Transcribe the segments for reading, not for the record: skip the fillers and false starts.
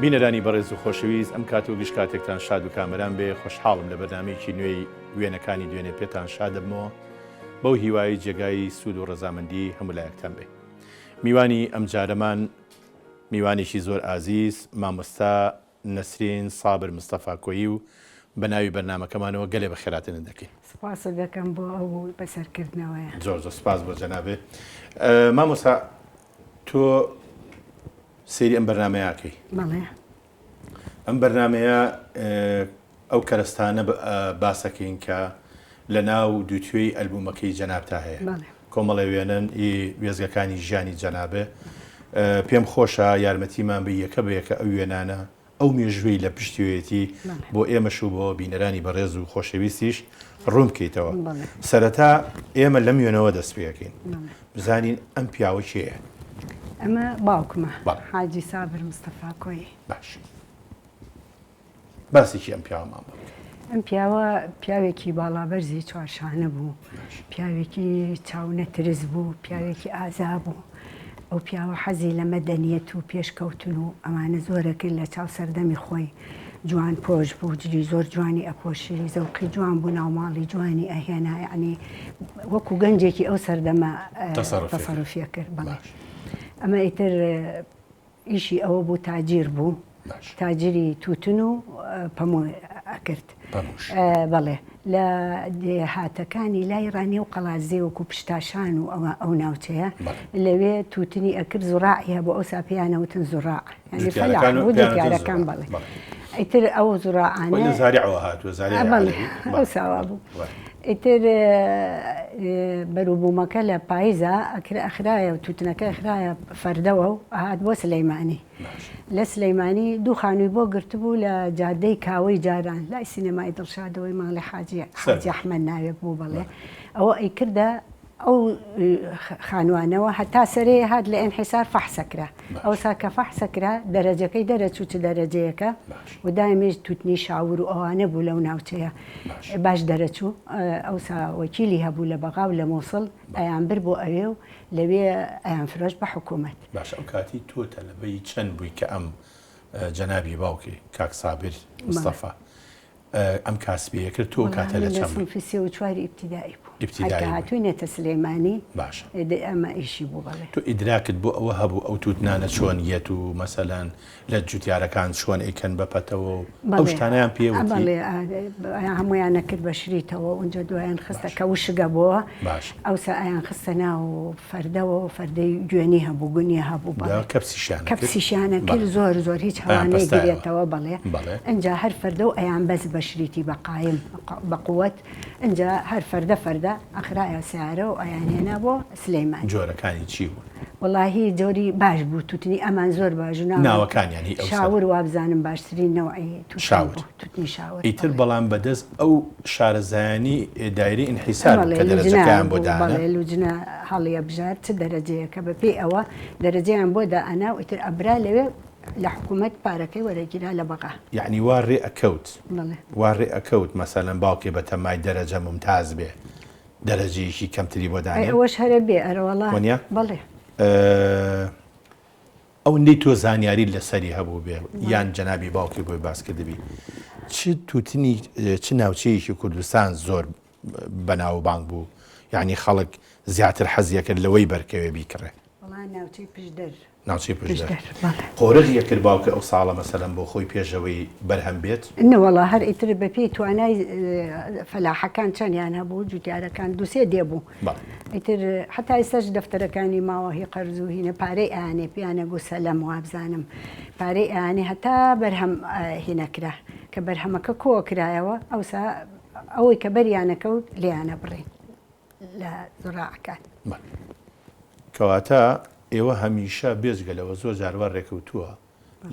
بینەرانی بەڕێز و خۆشەویست ئەم کات و گشت کاتێکتان شاد و کامەران بێ خۆشحاڵم لە بەرنامەیەکی نوێی وێنەکانی دوێنێ پێتان شادبمەوە بەو هیوایی جێگایی سوود و ڕەزامەندی هەموو لایەکتان بێ. میوانی ئەم جارەمان میوانێکی زۆر ئازیز مامۆستا نەسرین سابر مستەفا کۆیی و بە ناوی بەرنامەکەمانەوە گەلێ بە خێراتن دەکەین. سپاس دەکەم بۆ ئەو بەسەرکردنەوەیە. زۆر سپاس بۆ جەنابێ. مامۆستا تۆ سێری ئەم بەرنامەیەکەی. بەڵێ. ئەم بەرنامەیە ئەو کەرەستانە باسەکەین کە لە ناو دووتوێی ئەلبومەکەی جەنابتا هەیە. کۆمەڵی وێنن وێزگەکانی ژیانی جەنابێ. پێم خۆشە یارمەتیمان بە یەکە بە یەکە ئەو وێنانە ئەو مێژووی لە پشتیوێتی بۆ ئێمەش و بۆ بینەرانی بەڕێز و خۆشەویستیش ڕوون بکەیتەوە. سەرەتا ئێمە لەم وێنەوە دەست پێەکەین بزانین ئەم پیاوە کێیە. ئەمە باوکمە حاجی سابر مستەفا کۆیی. باش باسێکی ئەم پیاوەمان بکە. ئەم پیاوە پیاوێکی باڵابەرزی چوارشانە بوو، پیاوێکی چاونەترس بوو، پیاوێکی ئازا بوو. ئەو پیاوە حەزی لە مەدەنیەت و پێشکەوتن و ئەمانە زۆرەکرد لە چاو سەردەمی خۆی. جوان پۆش بوو، جلی زۆر جوانی ئەپۆشی، زەوقی جوان بوو، ناوماڵی جوانی ئەهێنا، یعنی وەکو گەنجێکی ئەو سەردەمە تەسەڕوفیە کرد. بەڵێ ئەمە ئیتر ئیشی ئەوە بوو تاجیر بوو، تاجری تووتن و پەموو ئەکرد. بەڵێ لە دێهاتەکانی لای ڕانی و قەڵازێ وەکو پشتاشان و ئەو ناوچەیە لەوێ تووتنی ئەکرد زوڕاعیە بۆ ئەو ساپیانەوتن زوڕاع ینی فەلاح بوو دیارەکان. بەڵێ ئیتر ئەو زوڕاعانە زاریعەوە هاتووە ئەو ساوا بوو. ئیتر بەروبوومەکە لە پاییزە ئەخرایە و تووتنەکە ئەخرایە فەردەوە و هات بۆ سلەیمانی. لە سلەیمانی دوو خانووی بۆ گرتبوو لە جادەی کاوەی جاران لای سینەمای دڵشادەوەی ماڵی حاجی ئەحمەد ناوێک بوو. بەڵێ ئەوە ئەیکردە ئەو خانوانەوە هەتا سەرێ هات لە ئەنحیسار فەحسەکرا. ئەوسا کە فەحسەکرا دەرەجەکەی دەرەچوو چ دەرەجەیەکە و دایمێژ تووتنی شاور و ئەوانە بوو لەو ناوچەیە باش دەرەچوو. ئەوسا وەکیلی هەبوو لە بەغاو لە مۆسڵ ئەیان بر بۆ ئەوێ و لەوێ ئەیان فرۆش بە حکوومەت. باش ئەو کاتی تۆتە لەبەی چەند بووی کە ئەم جەنابی باوکی کاک سابر مستەفا ئەم کاسبیە کرد تۆ کاتە لە چەند بوو؟ سێ و چواری ئیبتیدایی بوو. هاتووینێتە سلەیمانی. باش ئەمە ئیشی بوو. بەڵێ تۆ ئیدراکت بۆ ئەوە هەبوو ئەو تووتنانە چۆن یەت و مەسەلەن لە جوتیارەکان چۆن ئەیکەن بەپەتەوە و ئەو شتانەیان پێوتی؟ بەڵێ هەمویانە کرد بە شریتەوە ئەوجا دوایان خستە کە وشگە بووە. ئەوسا ئەیان خستە ناو فەردەوە و فەردەی گوێنی هەبوو گونیە هەبوو. کەپسیشانە کرد زۆر زۆر هیچ هەوانەی گرێتەوە. بەڵێ ئەنجا هەر فەردە و ئەیان بەس بە شریتی بەقایم بە قووەت ئەنجا هەر فەردە ئەخرایە سیارە و ئەیانێنە بۆ سلەیمان. جۆرەکانی چی بوون؟ وەڵاهی جۆری باش بوو، تووتنی ئەمان زۆر باش و ناوەکانیانی شاور وابزانم باشترین نەوعی تووتنی شاور. ئیتر بەڵام بەدەست ئەو شارەزایانی دایری ئینحیسار کە دەرەجەکەیان بۆ دانا. بەڵێ لوجنە هەڵیە بژار چ دەرەجەیەکە بەپێی ئەوە دەرەجەیان بۆ دائەنا و ئیتر ئەبرا لەوێ لە حکوومەت پارەکەی وەرەگیرا لە بەغا. یعنی وا ڕێ ئەکەوت ئەکەوت مەسەلەن باوکێ بە تەمای دەرەجە ممتاز بێ دەرەجەیەکی کەمتری بۆ دانا. ئەوەش هەرە بێ ئەرەوەڵا. بەڵێ ئەو ندەی تۆ زانیاری لەسەری هەبوو بێ یان جەنابی باوکی بۆی باسکردبی چ تووتنی چ ناوچەیەکی کوردستان زۆر بەناوبانگ بوو یعنی خەڵک زیاتر حەزیەکرد لەوەی بەرکەوێ بیکڕێ؟ ناوچەی پشدەر. ناوچەی پشدەر. قۆرغ یەکرد باوکە ئەو ساڵە مەسەلەن بۆ خۆی پێشەوەی بەرهەم بێت؟ نەوەڵا هەر ئیتر بەپێی توانای فەلاحەکان چەندیان هەبوو جوتیارەکان دووسێ دێبوو. ئیتر حتا ئێستاش دەفتەرەکانی ماوە هی قەرز و هینە پارەی ئەیانێ پیانە گو سەلەم وابزانم پارەی ئەیانێ هەتا بەرهەم هینەکرا کە بەرهەمەکە کۆ کرایەوە ئەوسا ئەوەی کە بەریانەکەوت لیانە بڕێن لە زوڕاعەکان. کەواتە ئێوە هەمیشە بێزگەلەوە زۆر جاروا ڕێکەوتووە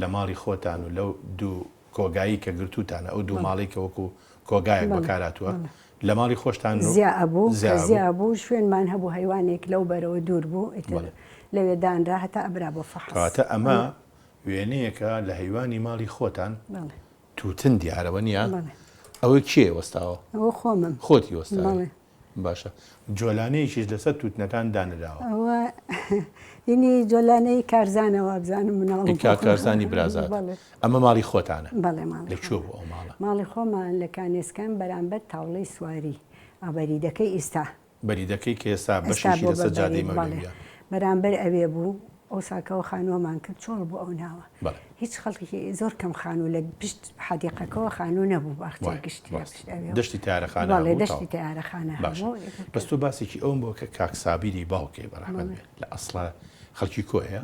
لە ماڵی خۆتان و لەو دوو کۆگایی کە گرتوتانە ئەو دوو ماڵی کە وەکو کۆگایەک بەکاراتوە لە ماڵی خۆشتان زیابوو بوو شوێنمان هەبوو هەیوانێک لەو بەرەوە دوور بوو لەوێ دانرا هەتا ئەبرا بۆ فەحس. کەواتە ئەمە وێنەیەکە لە هەیوانی ماڵی خۆتان تووتن دیارەوە نییە؟ ئەوە کێ وەستاوە؟ ئەوە خۆمم. خۆتی وەستا؟ باشە جۆلانەیەکیش لەسەر تووتنەکان دانراوە ئەوە ینی جۆلانەی کارزانەوە بزانم مناڵ کارزانی برازات ئەمە ماڵی خۆتانە بەڵێ لەکوێ بوو ئەو ماڵە ماڵی خۆمان لە کانێسکان بەرامبەر تاوڵەی سواری ئابەریدەکەی ئێستا بەریدەکەی کە ئێستا بەشی لەسەر جادەی مەولویە بەرامبەر ئەوێ بوو ئەو ساکەەوە خانووەمان کرد چۆڵ بوو ئەو ناوە هیچ خەڵکی زۆر کەم خانوو لە پشت حەدیقەکەەوە خانوو نەبوو باختی گشتی دەشتی تارەخانە دەشتی تارەخانە بەس تۆ باسێکی ئەوم بۆ کە کاکسابیری باوکێ بەڕحمەت لە ئەسڵە خەڵکی کۆیە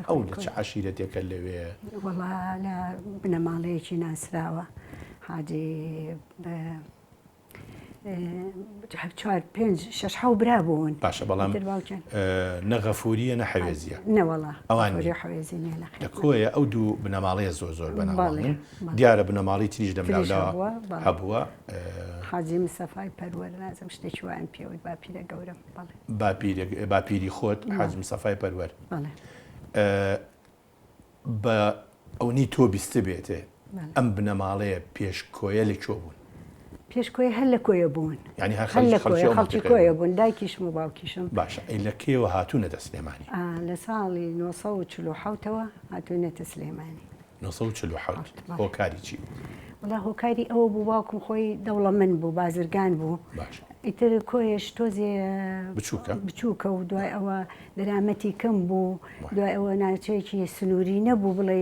ئەو لە چه عەشیرەتێکە لەوێ وەڵا لە بنەماڵەیەکی ناسراوە حاجی چوار پێنج شەش حەو برا بوون باشە بەڵام نەغەفوریە نەحەوێزیە نەوەڵا ئەوان لە کۆیە ئەو دوو بنەماڵەیە زۆر بەناوڵین دیارە بنەماڵی تریش دەملاوە هەبووە حاجی مسەفای پەروەر نازم شتێکی وایان پێوت باپیرە گەورم باپیری خۆت حاج مسەفای پەروەر بە ئەوەی تۆ بیستە بێتێ ئەم بنەماڵەیە پێش کۆیە لەکوێ بوون پێشکۆی هەر لە کۆیە بوون ینی خەڵکی کۆیە بوون دایکیشم و باوکیشم باشە ئەی لە کێوە هاتوونەتە سلێمانی لە ساڵی 1940ەوە هاتوونەتە سلێمانی 1940 هۆکاری چی وڵا هۆکاری ئەوە بوو باوکم خۆی دەوڵەمەند بوو بازرگان بوو ئیتر کۆیش تۆزێ بچووکە و دوای ئەوە دەرامەتی کەم بوو دوای ئەوە ناچەیەکی سنووری نەبوو بڵێ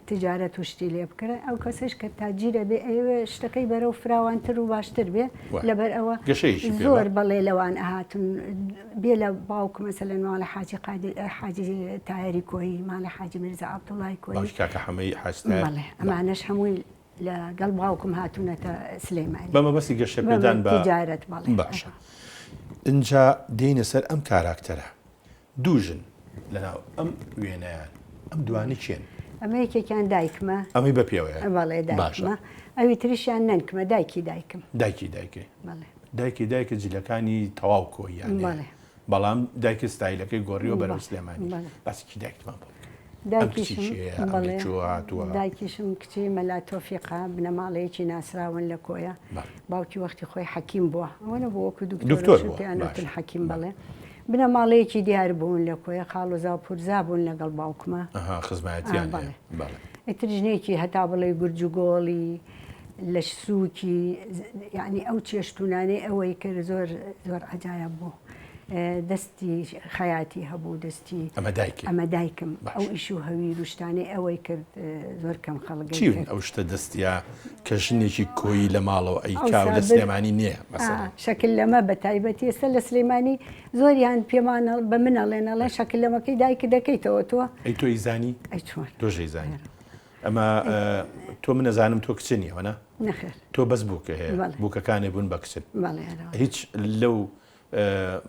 تجارەت و شتی لێ بکرێ ئەو کەسش کە تاجیرە بێ ئێوە شتەکەی بەرەو فراوانتر و باشتر بێ لەبەر ئەوە زۆر بەڵێ لەوان ئاهاتون بێ لە باوک مەسەلەن ماڵە حاجی حاجی تایری کۆی ماڵە حاجی میرزا عەبدوڵای کۆی ئەمانەش هەمووی لەگەڵ باوکم هاتوونەتە سلێمانی بەمە بەسی گەشە پێدان بە تجارەت باشە اینجا دێنە سەر ئەم کاراکتەرە دووژن لەناو ئەم وێنەیان ئەم دوانی چێن ئەمە یەکێکیان دایکمە ئەمەی بە پێوەیە بەڵێ دایکمە ئەوی تریشیان نەنکمە دایکی دایکێ دایکە جلەکانی تەواو کۆییان بەڵام دایکە ستایلەکەی گۆڕیەوە بەرەو سلێمانی باسێکی دایکتمان بۆ دایکیشم کچی مەلا تۆفیقا بنەماڵەیەکی ناسراون لە کۆیە باوکی وەختی خۆی حەکیم بووە ئەوەنە بۆ وەکو دکتۆرتن حەکیم بڵێ بنەماڵەیەکی دیار بوون لە کۆیە خاڵۆزا و پورزا بوون لەگەڵ باوکمە خزمەتیان ئیترژنێکی هەتا بڵێ گورج و گۆڵی لە سووکی یعنی ئەو چێشتونانەی ئەوەی کرد زۆر عەجایب بوو دەستی خەیاتی هەبوو دەستی ئەمە دایکم ئەو ئیش و هەوی روشتانەی ئەوەی کرد زۆر کەم خەڵک ئەو شتە دەستیا کە ژنێکی کۆیی لە ماڵەوە ئەیکاو لە سلێمانی نییە شەکل لەمە بە تایبەتی ئێستا لە سلێمانی زۆریان پێمانە بە منەڵێنەڵێ شەکل لەمەکەی دایکە دەکەیتەوە تۆ ئەی تۆی زانی تۆژەی زانی ئەمە تۆ منەزانم تۆ کچنیەوە نە تۆ بەس بووکە هەیە بووکەکانی بوون بە کچن هیچ لەو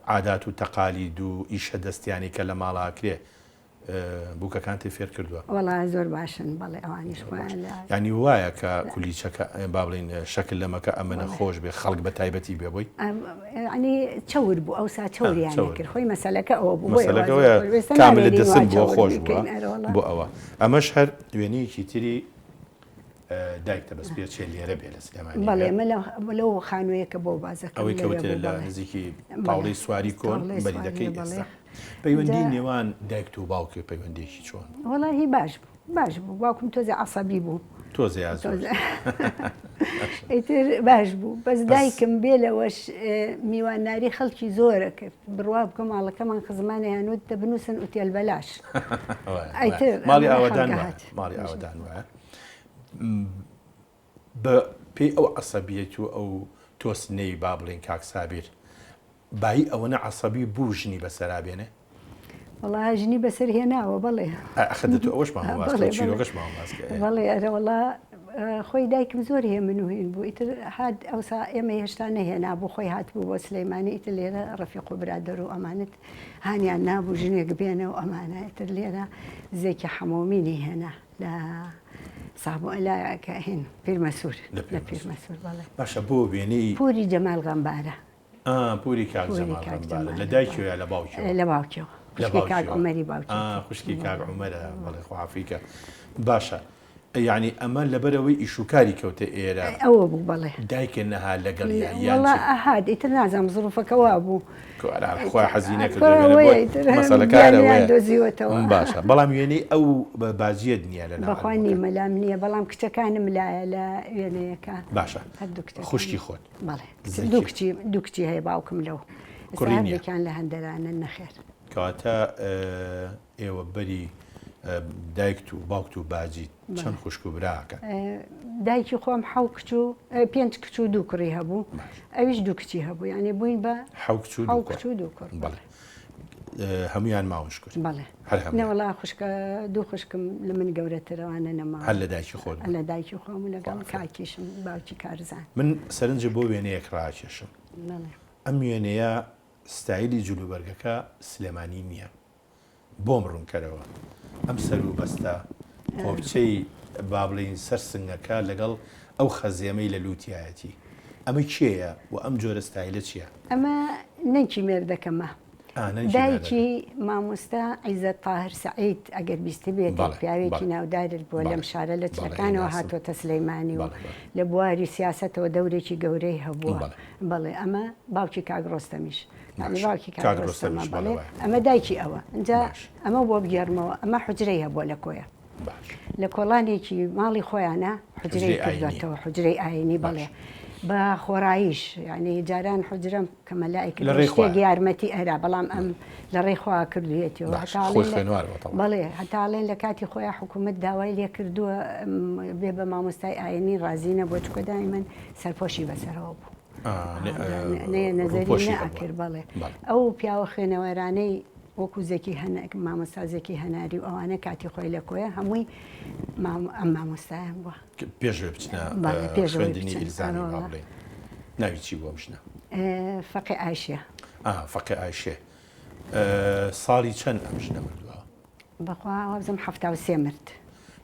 عادات و تەقالید و ئیشە دەستیانی کە لە ماڵاکرێ بووکەکانتی فێر کردووە وەڵا زۆر باشن بەڵێ ئەوانیش ینی وایە کە کولیچەکە با بڵین شەکل لەمەکە ئەمەە خۆش بێ خەڵک بە تایبەتی بێ بۆی ئەنی چەور بوو ئەوسا چەوریان کرد خۆی مەسەلەکە ئەوە بوو کامل دەسم بۆ خۆش بووە بۆ ئەوە ئەمەش هەر دوێنەیەکی تری دایکتە بەس پێ چێ لێرە بێ لە سلێمانی بەڵێ لەو خانوویەکە بۆ بازەکە ئەوەی کەوتێ لە نزیکی پاڵی سواری کۆن بەریدەکەی ئێستا پەیوەندی نێوان دایک و باوکێ پەیوەندێکی چۆن وەڵاهی باش بوو باوکم تۆزە عەسەبی بوو تۆزێ ئیتر باش بوو بەس دایکم بێ لەوەش میوانناری خەڵکی زۆرە کرد بڕوا بکە ماڵەکەمان خزمانیانوت دەبنووسن ئوتێل بەلاش ماڵی ئاوەدان وایە بە پێی ئەو عەسەبیەت و ئەو تۆسنەی با بڵێن کاک سابیر بای ئەوەنە عەسەبی بوو ژنی بەسەرا بێنێ وەڵا ژنی بەسەر هێناوە بەڵێ ئەخەدەتو ئەوەشمان چیرۆکەشمان باسکە بەڵێ ئەرە وەڵا خۆی دایکم زۆر هێ منوهین بوو ئیتر هات ئەوسا ئێمە هێشتا نەهێنا بوو خۆی هات بوو بۆ سلەیمانی ئیتر لێرە ڕەفیق و برادەر و ئەمانت هانیان نابوو ژنێک بێنە و ئەمانە ئیتر لێرە زێکی حەمۆمینی هێنا لە سابووەلایەکە هێن پیرمەسوور لە پیرمەسوور بەڵێ باشە بۆ وێنەی پوری جەمال غەمبارە پوری کاک جەمال غەمبارە لە دایکیەوە لە باوکیەوە لە باوکیەوە خوشکی کاک عومەری باوکی خوشکی کاک عومەرە بەڵێ خوافیکە باشە یعنی ئەمە لەبەرەوەی ئیشوکاری کەوتە ئێرە ئەوە بوو بەڵێ دایکێ نەها لەگەڵ وڵا ئەهات ئیتر نازانم زڕوفەکەوا بوو خۆی حەزینە مەسەلەکان دۆزیوەتەوە باشە بەڵام وێنەی ئەو بازیە نییە لە بەخوانی مەلام نییە بەڵام کچەکانم لایە لە وێنەیەەکە باشە خوشتی خۆت بەڵێ دوو کچی هەیە باوکم لەو کوڕینەکان لە هەندەرانە نەخێر کەواتە ئێوە بەری دایکت و باوکت و باجیت چەند خوشک و براکە دایکی خۆم پێنج کچ و دوو کوڕی هەبوو ئەویش دوو کچی هەبوو یعنی بووین بە حەو کچ و دوو کوڕ هەمویان ماوەش کرد بەڵێ نەوەڵا خوشکە دوو خوشکم لە من گەورەترەوانە نەما هەر لە دایکی خۆت لە دایکی خۆم و لەگەڵ کاکیشم باوکی کارزان من سەرنجە بۆ وێنەیەک ڕاکێشم ئەم وێنەیە ستایلی جلوبەرگەکە سلێمانی نییە بۆم ڕوونکەرەوە ئەم سەر و بەستە قۆبچەی با بڵێین سەر سنگەکە لەگەڵ ئەو خەزیێمەی لە لووتایەتی ئەمە کێیە و ئەم جۆرە ستایلە چییە؟ ئەمە نەنکی مێردەکەمە دایکی مامۆستا عیزەت تاهر سەعید ئەگەر بیستی بێت پیاوێکی ناودارت بووە لەم شارە لە چەکانەوە هاتۆتە سلەیمانی و لە بواری سیاسەتەوە دەورێکی گەورەی هەبووە بەڵێ ئەمە باوکی کاگڕۆستەمیش باوکی کاگڕۆستەمە بڵێ ئەمە دایکی ئەوە اینجا ئەمە بۆ بگەرمەوە ئەمە حجرەی هەبووە لە کۆیە لە کۆڵانێکی ماڵی خۆیانە حجرەی کردوێتەوە حجرەی ئاینی بڵێ بە خۆڕاییش یعنی جاران حجرم کە مەلایک شتێک یارمەتی ئەرا بەڵام ئەم لە ڕێخوا کردوێتەوە بەڵێ هەتاڵێن لە کاتی خۆیان حکوومەت داوای لێ کردووە بێ بە مامۆستای ئاینی ڕازینە بۆ چکۆدای من سەرپۆشی بەسەرەوە بوو نەزەری نەئەکرد بەڵێ ئەو پیاوە خوێنەوەرانەی وەکو زێکی مامۆستا زێکی هەناری و ئەوانە کاتی خۆی لە کۆیە هەمووی ئەم مامۆستایان بووە پێشوێ بچنە خوێندنی ئیلزانی بڵێ ناوی چی بۆ بشنە فەقی ئایشێ فەقی ئایشێ ساڵی چەند ئەم ژنە مردووە بەخوا وەبزم 73 مرد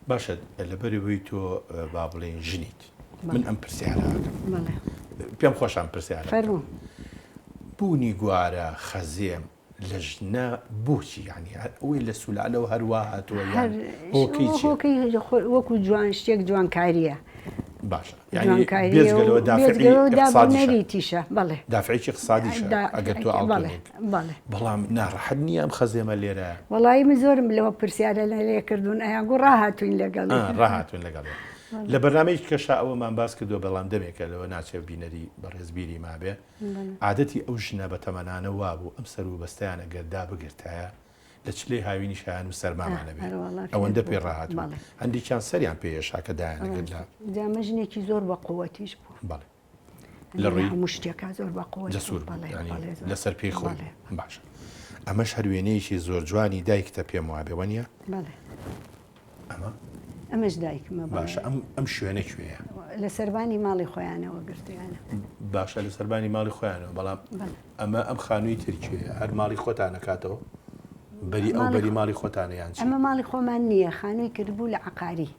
باشە لەبەرەوەی تۆ با بڵێن ژنیت من ئەم پرسیارەکەم پێم خۆشم پرسیارە بوونی گوارە خەزێم لە ژنە بۆچی یعنی ئەوەی لە سولالەوە هەروە هاتووە وەکو جوان شتێک جوانکاریە باشە بێزگەلەوە دافعێتیشە بەڵێ دافعێکی اقتصادیشە ئەگەر تۆ بەڵام ناڕەحەت نییە ئەم خەزێمە لێرە وەڵی من زۆرم لەوە پرسیارە لە لێکردوون ئەیانگو ڕاهاتوین لەگەڵ ڕاهاتوین لەگەڵ لە بەرنامەیەکی کەشا ئەوەمان باس کردو بەڵام دەمێکە لەوە ناچێت بینەری بەڕێزبیری مابێ عادەتی ئەو ژنە بە تەمەنانە وابوو ئەم سەر و بەستیانە گەردا بگرتایە لە چلێ هاوینی شایان و سەرمامانە بێت ئەوەندە پێ ڕاهات هەندێکیان سەریان پێشاکە دایانەگرت لە جامەژنێکی زۆر بە قووەتیش بوو بەڵێ لە ڕێی هەموو شتێکە زۆر بە قووە جەسوور لەسەر پێی خۆی باشە ئەمەش هەروێنەیەکی زۆر جوانی دایکتە پێم وابێ وەنیە ئەمە ئەمەش دایکمە باشە ئەم شوێنە کوێیە لە سەربانی ماڵی خۆیانەوە گرتیانە باشە لە سەربانی ماڵی خۆیانەوە بەڵام ئەمە ئەم خانووی ترکیە هەر ماڵی خۆتانەکاتەوە بەری ئەو بەری ماڵی خۆتانەیان ئەمە ماڵی خۆمان نییە خانووی کردبوو لە عقاری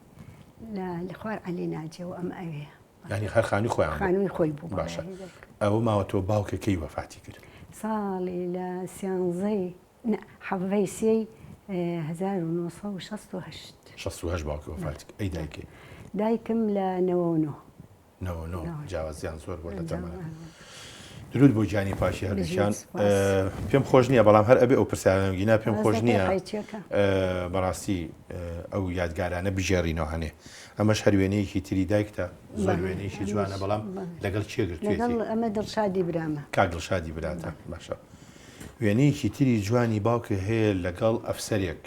لە خوار عەلی ناجیەوە ئەم ئەوەیە ینی هەر خانووی خۆیان خانووی خۆی بوو باشە ئەوە ماوە تۆ باوکەکەی وەفاتی کرد ساڵی لە سیانزەی حەڤەی سێی 1968 68 باوکە وەفاتی ئەی دایکێ دایکم لە 99 جیاوازیان زۆر بۆ لە تەمەنە درود بۆ گیانی پاشی هەردووکیان پێم خۆش نییە بەڵام هەر ئەبێ ئەو پرسیارەنگینا پێم خۆش نییە بەڕاستی ئەو یادگارانە بژێڕینەوە هەنێ ئەمەش هەروێنەیەکی تری دایکتە زۆر وێنەیەکی جوانە بەڵام لەگەڵ چێ گرتوێتی ئەمە دڵشادی برامە کاک دڵشادی براتە باشە وێنەیەکی تری جوانی باوکە هەیە لەگەڵ ئەفسەرێک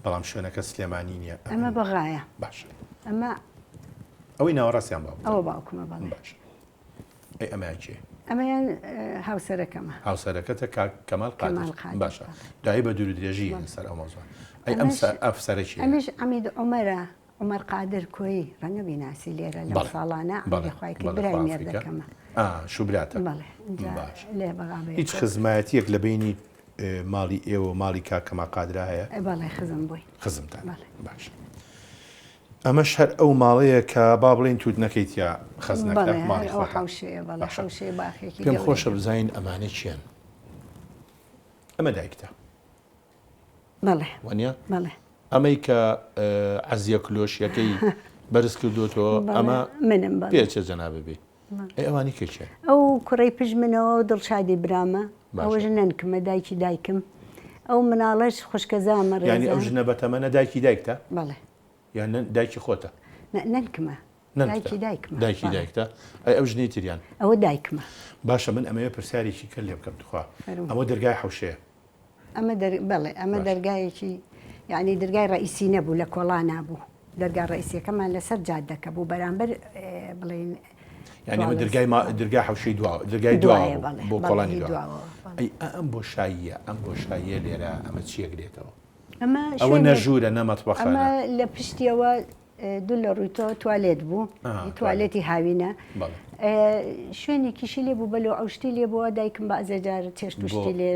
بەڵام شوێنەکە سلێمانی نییە ئەمە بەغایە باشە ئەمە ئەوەی ناوەڕاستیان باوک ئەوە باوکمە بەڵێ باش ئەی ئەمەیان چێ ئەمەیان هاوسەرەکەمە هاوسەرەکەتە کەمال قادر باشە دایی بە دوور درێژی سەر ئەو مۆزوع ئەی ئەم ئەفسەرێکی ئەمیش ئەمید عومەرە عومەر قادر کۆی ڕەنگە بیناسی لێرە لەو ساڵانە خی برای مێردەکەمە شوبراتە لێ بەغابێ هیچ خزمایەتیەک لە بینی ماڵی ئێوە ماڵی کاکەما قادرا هەیە بەڵێ خزم بووی خزمتان باش ئەمەش هەر ئەو ماڵەیە کە با بڵێن توت نەکەیت یا خەزنەکە ماڵی پێم خۆشە بزانین ئەمانە چیان ئەمە دایکتە بەڵێ وانە بەڵێ ئەمەی کە عەزیە کلۆشیەکەی بەرز کردوتەوە ئەمە منم پێچە جەنابە بێ ئەوانی کێچێ ئەو کوڕی پژمنەوە دڵشادی برامە ئەوەژ نەنکمە دایکی دایکم ئەو مناڵەش خوشکەزامە ینی ئەو ژنە بەتەمەنە دایکی دایکتە بەڵێ یان دایکی خۆتە نەنکمە دایکی دایکمە دایکی دایکتە ئەو ژنی تریان ئەوە دایکمە باشە من ئەمەیە پرسیارێکی کە لێ بکەم توخوا ئەمە دەرگای حوشەیە بەڵێ ئەمە دەرگایەکی یعنی دەرگای ڕئیسی نەبوو لە کۆڵا نابوو دەرگای ڕئیسیەکەمان لەسەر جادەکە بوو بەرامبەر بڵێن یعنی ئەمە دەرگای حوشەی دواوە دەرگای دواوە بۆ کۆڵانی دواوە ئەم بۆ شاییە ئەم بۆ شاییە لێرە ئەمە چیەکرێتەوە ئەوە نەژوورە نەمەتبەخانە ئەمە لە پشتیەوە دوو لە ڕوویتەوە توالێت بوو توالێتی هاوینە شوێنێکیشی لێ بوو بەلو ئەو شتی لێ بووە دایکم بەزەجار چێشت و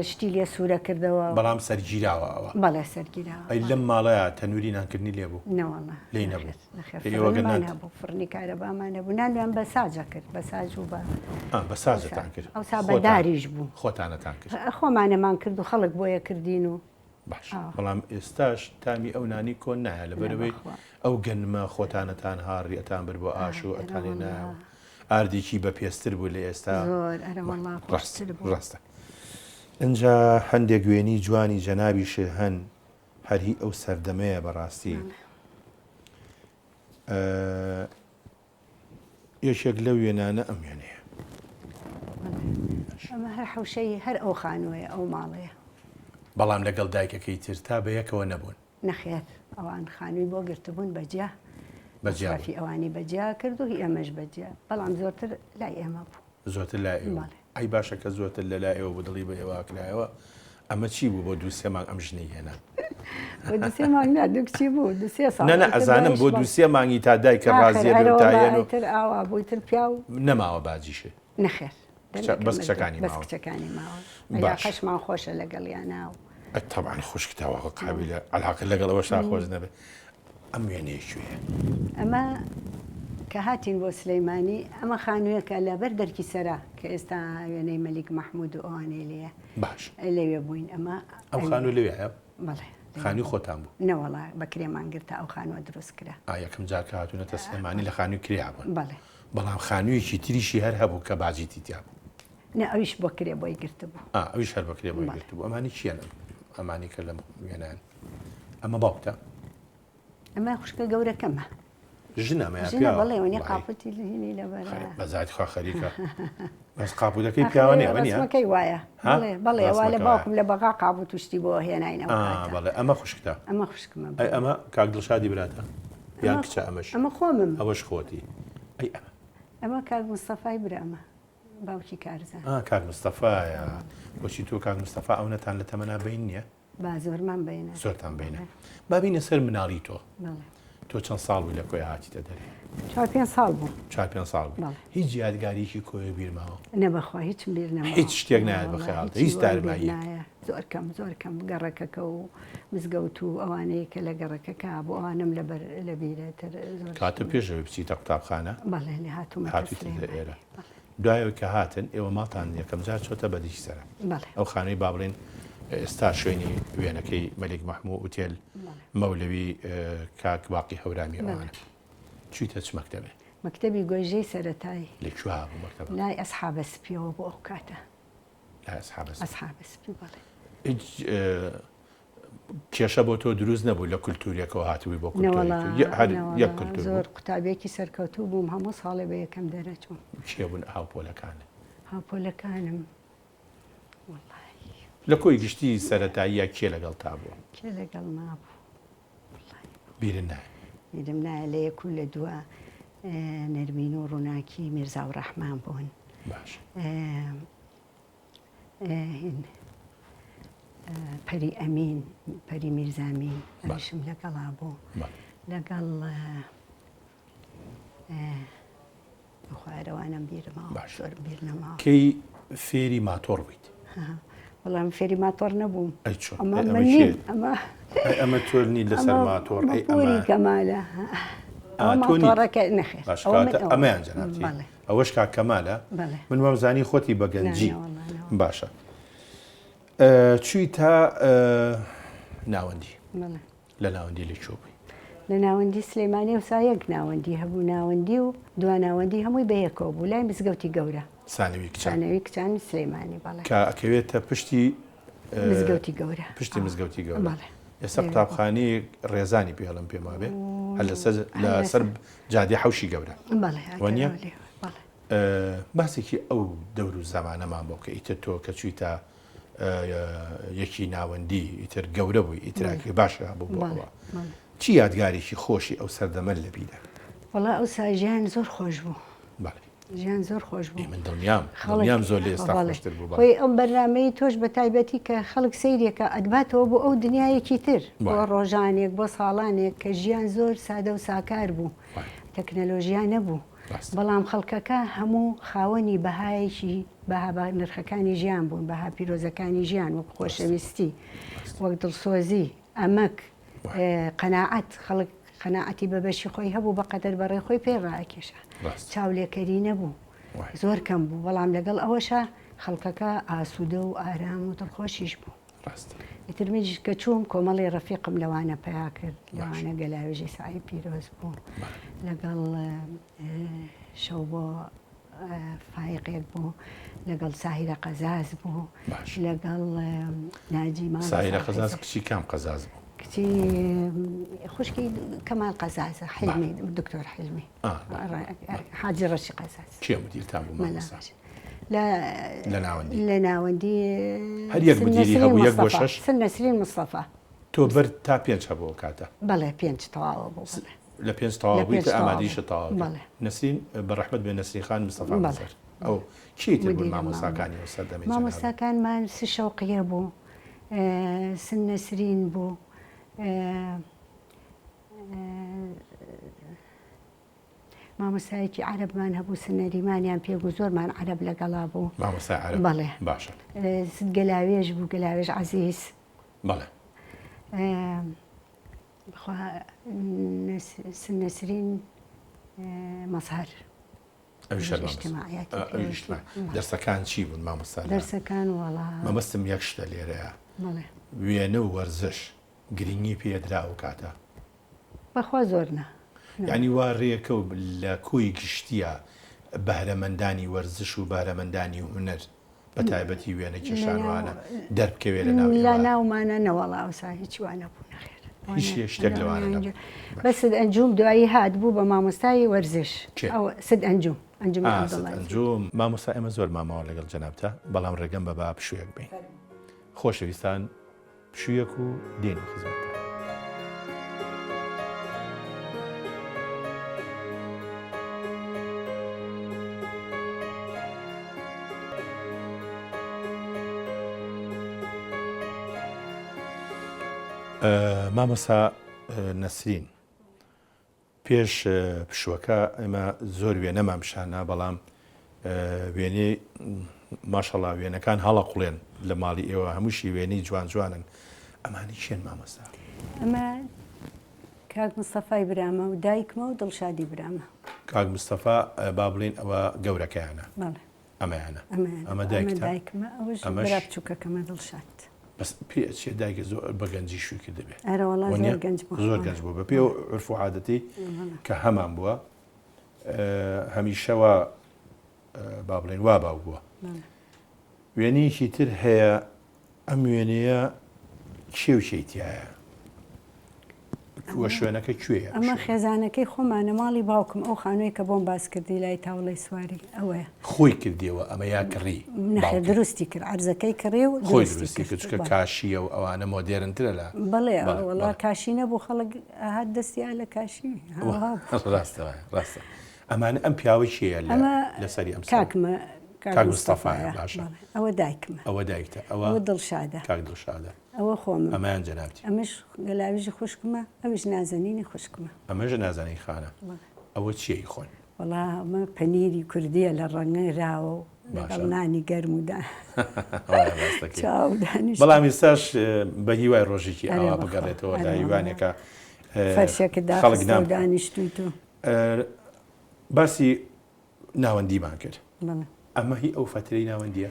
شتی لێ سوورە کردەوە بەڵام سەرگیراوە ئەوە بەڵێ سەرگیراوە ئەی لەم ماڵەیە تەنووری نانکردنی لێ بوو نەوەڵە لێی نەبوو بوو فڕنی کارەبامان نەبوو نانوان بە ساجە کرد بە ساج و بە سازتان کرد ئەو سابەداریش بوو خۆتانەتان کرد خۆمانەمان کرد و خەڵک بۆیە کردین و باش بەڵام ئێستاش تامی ئەو نانی کۆن نایە لەبەرەوەی ئەو گەنمە خۆتانەتان هاڕیەتان بر بۆ ئاش و ئەتانێ ناوە ئاردێکی بە پێستر بوو لە ئێستا ڕاستە ئەجا هەندێک گوێنی جوانی جەنابیش هەن هەرهی ئەو سەردەمەیە بەڕاستی یەکێک لەو وێنانە ئەم وێنەیە ئەمە هەر حوشەی هەر ئەو خانووەیە ئەو ماڵەیە بەڵام لەگەڵ دایکەکەی تر تا بە یەکەوە نەبوون نەخێت ئەوان خانووی بۆ گرتبوون بەجیا بەجیافی ئەوانی بەجیا کرد و ئێمەش بەجیا بەڵام زۆرتر لای ئێمە بوو زۆرتر لای ئێوە ئەی باشە کە زۆرتر لە لای ئێوە بۆ دڵی بە ئێوەکرایەوە ئەمە چی بوو بۆ دووسێ مانگ ئەم ژنەی هێنا دوسێ مانگ دوکچی بوو دوسێ ساڵ نە ئەزانم بۆ دووسێ مانگی تا دایکە ڕازیە تایەتر ئاوا بوویتر پیا و نەماوە باجیشە نەخێر بەس کچەکانی ماوە قەشمان خۆشە لەگەڵیانە و طبعا خوشکتاوە قابلە علاقە لەگەڵەوە خۆش نەبێت ئەم وێنەیەکوێ ئەمە کە هاتین بۆ سلەیمانی ئەمە خانوویەکە لەبەر دەرکی سەرا کە ئێستا وێنەی مەلیک مەحموود و ئەوانەی لێە باش لەوێ بووین ئەمە ئەم خانوو لەوێە بەڵێ خانووی خۆتان بوو نەوەڵا بە کرێمان گرتە ئەو خانووە دروست کرا یەکەم جاکە هاتوونەتە سلێمانی لە خانووی کریابوون بەڵێ بەڵام خانوویەکی تریشی هەر هەبوو کە باجیتی تیا بوو نە ئەویش بۆ کرێ بۆی گرت بوو ئەویش هەر بە کرێ بۆی گرت بوو ئەمانی چیانە ئەمانی کە لە وێنان ئەمە باوکتە ئەمە خوشکە گەورەکەمە ژنە بەڵێ وەنی قاپوتی هینی لەبەر بەزای خوا خەریکە بەس قاپودەکەی پیاوانێ وەنیەکەی وایە بەڵێ وا لە باوکم لە بەغا قابوت توشتی بۆ هێناینەوە بەڵێ ئەمە خوشکتە ئەمە خوشکمە ئەمە کاک دڵشادی براتە یان کچە ئەمەش ئەمە خۆمم ئەوەش خۆتی ئەمە کاک مستەفای برامە باوکی کارزان کاک مستەفایە بۆچی تۆ کاک مستەفا ئەو نەتان لە تەمەنا بین نییە با زۆرمان بینە زۆرتان بینە بابینە سەر مناڵی تۆ تۆ چەند ساڵ بوو لە کۆی هاتیتە دەرێ 4-5 ساڵ بوو 4-5 ساڵ بوو هیچ یادگاریکی کۆی بیرماوە نەبەخوا هیچ بیر نەما هیچ شتێک نایەت بەخەیاڵتە هیچ دارمایی زۆر کەم گەڕەکەکە و مزگەوت و ئەوانەیە کە لە گەڕەکەکە بۆ ئەوانم لە بیرێتر کاتە پێشەوەی بچیتە قوتابخانە بەڵێ لێ هاتوویتە ئێرە دوایەوە کە هاتن ئێوە ماڵتان یەکەم جار چۆتە بەدیشسەرە ئەو خانەی با بڵێن ئێستا شوێنی وێنەکەی مەلیک مەحموود ئوتێل مەولەوی کاک باقی هەورامی ئەوانە چیتە چ مەکتەبێ مەکتەبی گۆژەی سەرەتایی لەکوێ بوو مەکتەب لای ئەسحابە سپیەوە بۆ ئەو کاتە لای ئەسحابە سپی بەڵێ هیچ کێشە بۆ تۆ دروست نەبوو لە کولتوریەکەەوە هاتووی بۆ یەک کولتور زۆر قوتابێکی سەرکەوتوو بووم هەموو ساڵێ بە یەکەم دەرەچوون کێ بوون هاوپۆلەکانە هاوپۆلەکانم لە کۆی گشتی سەرەتاییە کێ لەگەڵ تا بووە کێ لەگەڵ مابوو بیرن نایە میرم نایە لە یەک و لە دووە نەرمین و ڕووناکی میرزا و ڕەحمان بوون باش پەری ئەمین پەری میرزامین ئەویشم لەگەڵا بوو لەگەڵ خوارەوانم بیرمەوە زۆر بیر نەماوە کەی فێری ماتۆڕ بوویت بەڵام فێری ماتۆڕ نەبووم ئەمە تۆرنی لەسەر ماتۆڕ پۆری کەمالە ماتۆڕەکە نەخێر ئەمەیان جەنابی ئەوەش کا کەمالە من وەمزانی خۆتی بە گەنجی باشە چووی تا ناوەندی لە ناوەندی لە چۆبی لە ناوەندی سلەیمانی وسا یەک ناوەندی هەبوو ناوەندی و دو ناوەندی هەمووی بەیەکەوە بوو لای مزگەوتی گەورە سانەوی کچانی سلەیمانی بەڵێ کە ئەکەوێتە پشتی مزگەوتی گەورە مزگەوتی گەورە ئێستا قوتابخانەی ڕێزانی پێڵم پێما بێ هەر لەسەر جادی حەوشی گەورە وەنیە باسێکی ئەو دەور و زەمانەمان بۆ کە ئیتر تۆ کە چوویتە یەکی ناوەندی ئیتر گەورە بووی ئیتراکی باشە بوو بۆەوە چی یادگارێکی خۆشی ئەو سەردەمە لە بیدا؟ وەڵا ئەو ژیان زۆر خۆش بوو ژیان زۆر خۆش بوو من دڵنیام زۆر لێ ئێستا خۆشتر بوو خۆی ئەم بەرنامەی تۆش بە تایبەتی کە خەڵک سەیرێکە ئەدباتەوە بۆ ئەو دنیایەکی تر بۆ ڕۆژانێک بۆ ساڵانێک کە ژیان زۆر سادە و ساکار بوو تەکنەلۆژیا نەبوو بەڵام خەڵکەکە هەموو خاوەنی بەهایەکی بەها نرخەکانی ژیان بوون بەها پیرۆزەکانی ژیان وەک خۆشەویستی وەک دڵسۆزی ئەمەک قەناعەت خەڵک قەناعەتی بەبەشی خۆی هەبوو بەقەدەر بەڕێ خۆی پێ ڕاکێشە چاولێکەری نەبوو زۆر کەم بوو بەڵام لەگەڵ ئەوەشە خەڵکەکە ئاسوودە و ئارام و دڵخۆشیش بوو ئیترمیش کە چووم کۆمەڵی ڕەفیقم لەوانە پیا کرد لەوانە گەلاوێژی سعی پیرۆز بوو لەگەڵ شەو بۆ فایقێک بوو لەگەڵ ساهیرە قەزاز بوو لەگەڵ ناجی ساهیرە قەزاز کچی کام قەزاز بوو؟ کچی خوشکی کەمال قەزازە حلمی دکتۆر حلمی حاجی ڕەشی قەزاز چیە مدیرتان بوو مامۆستا؟ لە ناوەندی هەر یەک مدیری هەبوو یەک بۆ شەش سن نەسرین مستەفا تۆ بەر تا پێنج هەبوو کاتە بەڵێ پێنج تەواوە بوو لە پێنج تەواو بوویتە ئامادەیشە تەواو نەسرین بەڕەحمەت بێ نەسرین خان مستەفا مەزەر ئەو چیتر بوون مامۆستاکانی ئەو سەردەمی مامۆستاکانمان سی شەوقیە بوو سن نەسرین بوو مامۆستایەکی عەرەبمان هەبوو سنەریمانیان پێگو زۆرمان عەرەب لەگەڵا بوو مامۆستای عەرەب بەڵێ باشە گەلاوێژ بوو گەلاوێژ عەزیز بەڵێ سن نەسرین مەزهەر دەرسەکان چی بوون مامۆستا؟ دەرسەکان وەڵا مەبەستم یەک شتە لێرەیە وێنە و وەرزش گرنگی پێدرا و کاتە بەخوا زۆر نە یعنی وا ڕێەکە و لە کۆی گشتیە بەهرەمەندانی وەرزش و بارەمەندانی هونەر بە تایبەتی وێنە کێشانوانە دەربکەوێ لە ناومانە نەوەڵا ئەوسا هیچ وانە بوو نەخێر هیچ شتێک لەوانە بە سد ئەنجوم دوایی هات بوو بە مامۆستای وەرزش سد ئەنجوم ئەنجوم مامۆستا ئێمە زۆر ماماوە لەگەڵ جەنابتە بەڵام ڕێگەم بە با پشوویەک بین خۆشەویستان پشوویەک و دێن و خزمەت مامۆستا نەسرین پێش پشوەکە ئێمە زۆر وێنەمان پیشانە بەڵام وێنەی ماشەڵڵا وێنەکان هەڵە قوڵێن لە ماڵی ئێوە هەمووشی وێنەی جوان جوانن ئەمانی چێن مامۆستا؟ ئەمە کاک مستەفای برامە و دایکمە و دڵشادی برامە کاک مستەفا با بڵێن ئەوە گەورەکەیانە ئەمەیانە ئەمە دایکمە ئەوش برا بچووکەکەمە دڵشاد بەس پێ دایکە زۆر بەگەنجی شووی کرد بێ زۆر گەنج بوو بە پێ عرف و عادەتی کە هەمان بووە هەمیشەوە با بڵێن وا باو بووە وێنەیەکی تر هەیە ئەم وێنەیە کێ و چیتیایە وە شوێنەکە کوێیە؟ ئەمە خێزانەکەی خۆمانە ماڵی باوکم ئەو خانووی کە بۆم باس کردی لای تاوڵی سواری ئەوەیە خۆی کردیەوە ئەمە یا کڕی دروستی کرد عەرزەکەی کڕی و خۆی دروستی کرد چکە کاشیە و ئەوانە مۆدێرنترە لە بەڵێ وەڵا کاشی نەبوو خەڵک هات دەستیان لە کاشی ڕاستە ئەمانە ئەم پیاوە چیە لەسەری ئەم کاکمە کاک مستەفایە باشە ئەوە دایکمە ئەوە دایکتە ئەوە دڵشادە کاک دڵشادە ئەوە خۆمە ئەمان جەنابەتی ئەمەش گەلاویژی خوشکمە ئەوش نازەنینی خوشکمە ئەمەژە نازانی خانە ئەوە چیەی خۆن؟ وەڵا ئەمە پەنیری کوردیە لە ڕەنگە راوە و لەگەڵ نانی گەرمودا بەڵام ئێستاش بە هیوای ڕۆژێکی ئەوە بگەڕێتەوە لە هیوانێکە فەرشێکە دانیشتویت و باسی ناوەندیمان کرد ئەمە هی ئەو فترەی ناوەندیە؟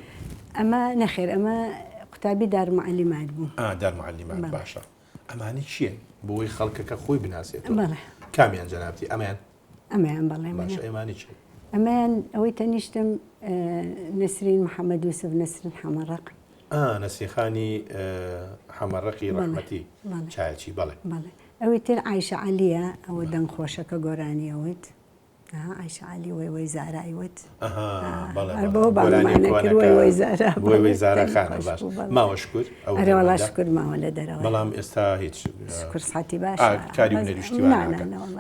ئەمە نەخێر ئەمە قوتابی دارمعەلیمات بوو دارمعەلیمات باشە ئەمانی چییە بۆی خەڵکەکە خۆی بناسێت بەڵێ کامیان جەنابەتی ئەمەیان بەڵێ باش ئەمانی چی ئەمەیان ئەوەی تەنیشتم نسرین محەممەد یوسف نسرین حەمەڕق نەسیخانی حەمەڕقی ڕەحمەتی چایەکی بەڵێ بەڵێ ئەوەی تر عایشە عەلیە ئەوە دەنگ خۆشەکە گۆرانی ئەوەت عایشە عەلی وەی زارایوت بۆ باڵمانە کرد وەی زارا وەی زارەخانە باش ماوە شکر ئەرە وەڵا شکر ماوە لە دەرەوە بەڵام ئێستا هیچ کورساتی باش کاری نەریشتی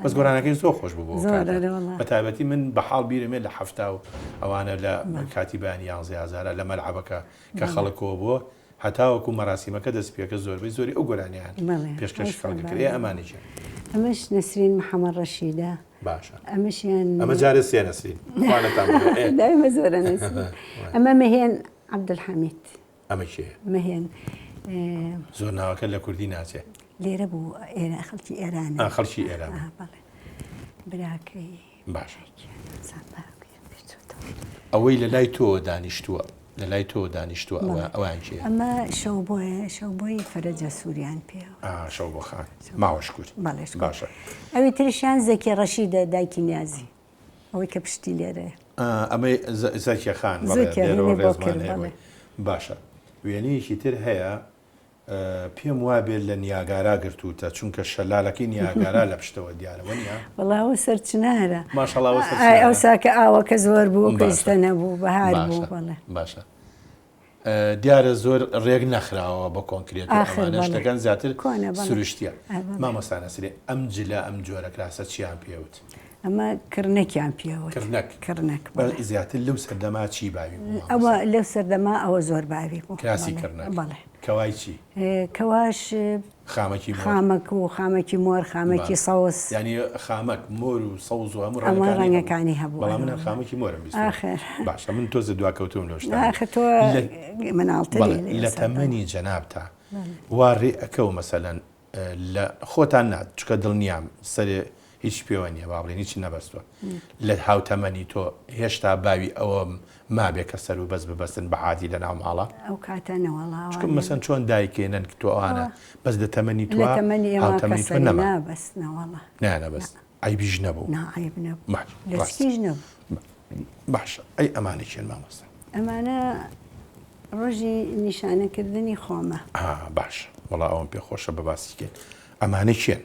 بەس گۆرانەکەی زۆر خۆش بوو بە تایبەتی من بەحاڵ بیرمێ لە هەفتا و ئەوانە لە کاتیبانی 11,000 لە مەلعەبەکە کە خەڵکەوە بووە هەتاوەکو مەراسیمەکە دەستپێکە زۆربەی زۆری ئەو گۆرانیان پێشکەش خەڵکەکرێ ئەمانیشە ئەمەش نسرین محەممەد ڕەشیدە باشە ئەمەشیان ئەمە جارە سێ نەسرین دایمە زۆرە نسرین ئەمە مەهێن عەبدولحەمید ئەمە کێ مەهێن زۆر ناوەکە لە کوردی ناچێ لێرە بوو ئێرە خەڵکی ئێرانە خەڵکی ئێران بەڵێ براکەی باشە ئەوەی لە لای تۆ دانیشتووە لە لای تۆ دانیشتووە ئەوان چیە ئەمە شەوبۆی فەرەجە سووریان پێوە شەو بۆ خان ماوەش کورد بەڵێش باشە ئەوی تریشیان زەکی ڕەشیدە دایکی نیازی ئەوەی کە پشتی لێرەیە ئەمەی زەکیە خان باشە وێنەیەکی تر هەیە پێم وابێت لە نیاگارا گرتوتە چونکە شەلالەکەی نیاگارا لە پشتەوە دیارەوە نیە وەڵاوە سەرچنارە ماشەڵاوە ئەو ساکە ئاوەکە زۆر بوو پێستە نەبوو بەهار بوو بەڵێ باشە دیارە زۆر ڕێک نەخراوە بە کۆنکرێت شتەکان زیاتر سروشتیە مامۆستا نەسرێ ئەم جلە ئەم جۆرە کراسە چیان پێوت ئەمە کردنێکیان پێوە کردنەک زیاتر لەو سەردەما چی باوی ئەوە لەو سەردەما ئەوە زۆر باوی بوو کراسی کردنەک بەڵێ کەوای چی کەواش خامەک و خامەکی مۆر خامەکی سەوس ینی خامەک مۆر و سەوز و هەموو ڕەنگەکانی هەبوو بەڵام من خامەکی مۆرم بیست باشە من تۆزە دواکەوتوم لەو تۆ مناڵتری لە تەمەنی جەنابتا وا ڕێ ئەکەو مەسەلەن لە خۆتان نات چکە دڵنیام سەرێ هیچ پێوە نیە با بڵێن هیچی نەبەستوە لە هاوتەمەنی تۆ هێشتا باوی ئەوە مابێ کە سەر و بەس ببەستن بە عادی لە ناو ماڵە ئەو کاتەنەوەڵاوە مەسەن چۆن دایکێنن کە تۆ ئەوانە بەس لە تەمەنی تو هاوتەمەنی تۆ نەبەستنەوەڵە نانەبەست ئایبیش نەبوو دەستکیش نەبوو باشە ئەی ئەمانێکیان مامۆستا ئەمانە ڕۆژی نیشانەکردنی خۆمە باش وەڵا ئەوم پێ خۆشە بە باسیکێن ئەمانە چێن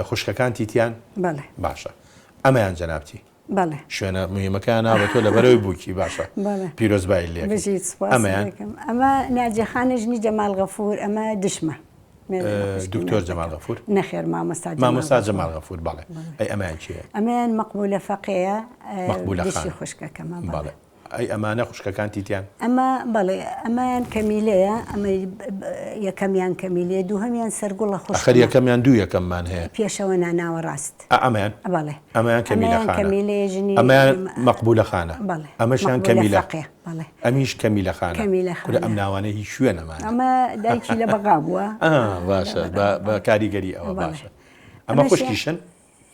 خوشکەکان تیتیان بەڵێ باشە ئەمەیان جەنابتی بەڵێ شوێنە موهیمەکان ناوە تۆ لە بەرەوەی بووکی باشە پیرۆزبای لێ ئەمە ناجەخانەژنی جەمال غەفور ئەمە دشمە دکتۆر جەمال غەفور نەخێر مامۆستا جەمال غەفور بەڵێ ئەی ئەمەیان چیە ئەمەیان مەقبولە فەقەیە دشی خوشکەکەمە بەڵێ ئەی ئەمانە خوشکەکان تیتیان ئەمە بەڵێ ئەمەیان کەمیلەیە ئەمە یەکەمیان کەمیلێ دووهەمیان سەرگوڵە خوش خەر یەکەمیان دوو یەکەممان هەیە پێشەوە ناناوە ڕاست ئەمەیان بەڵێ ئەمەیان کەمیلەژنی ئەمەیان مەقبولە خانە بەڵێ ئەمەشیان کەمیلە بەڵێ ئەمیش کەمیلە خانە ئەم ناوانە هیچ شوێنەمان ئەمە دایکی لە بەغا بووە باشە بە کاریگەری ئەوە باشە ئەمە خوشکیشن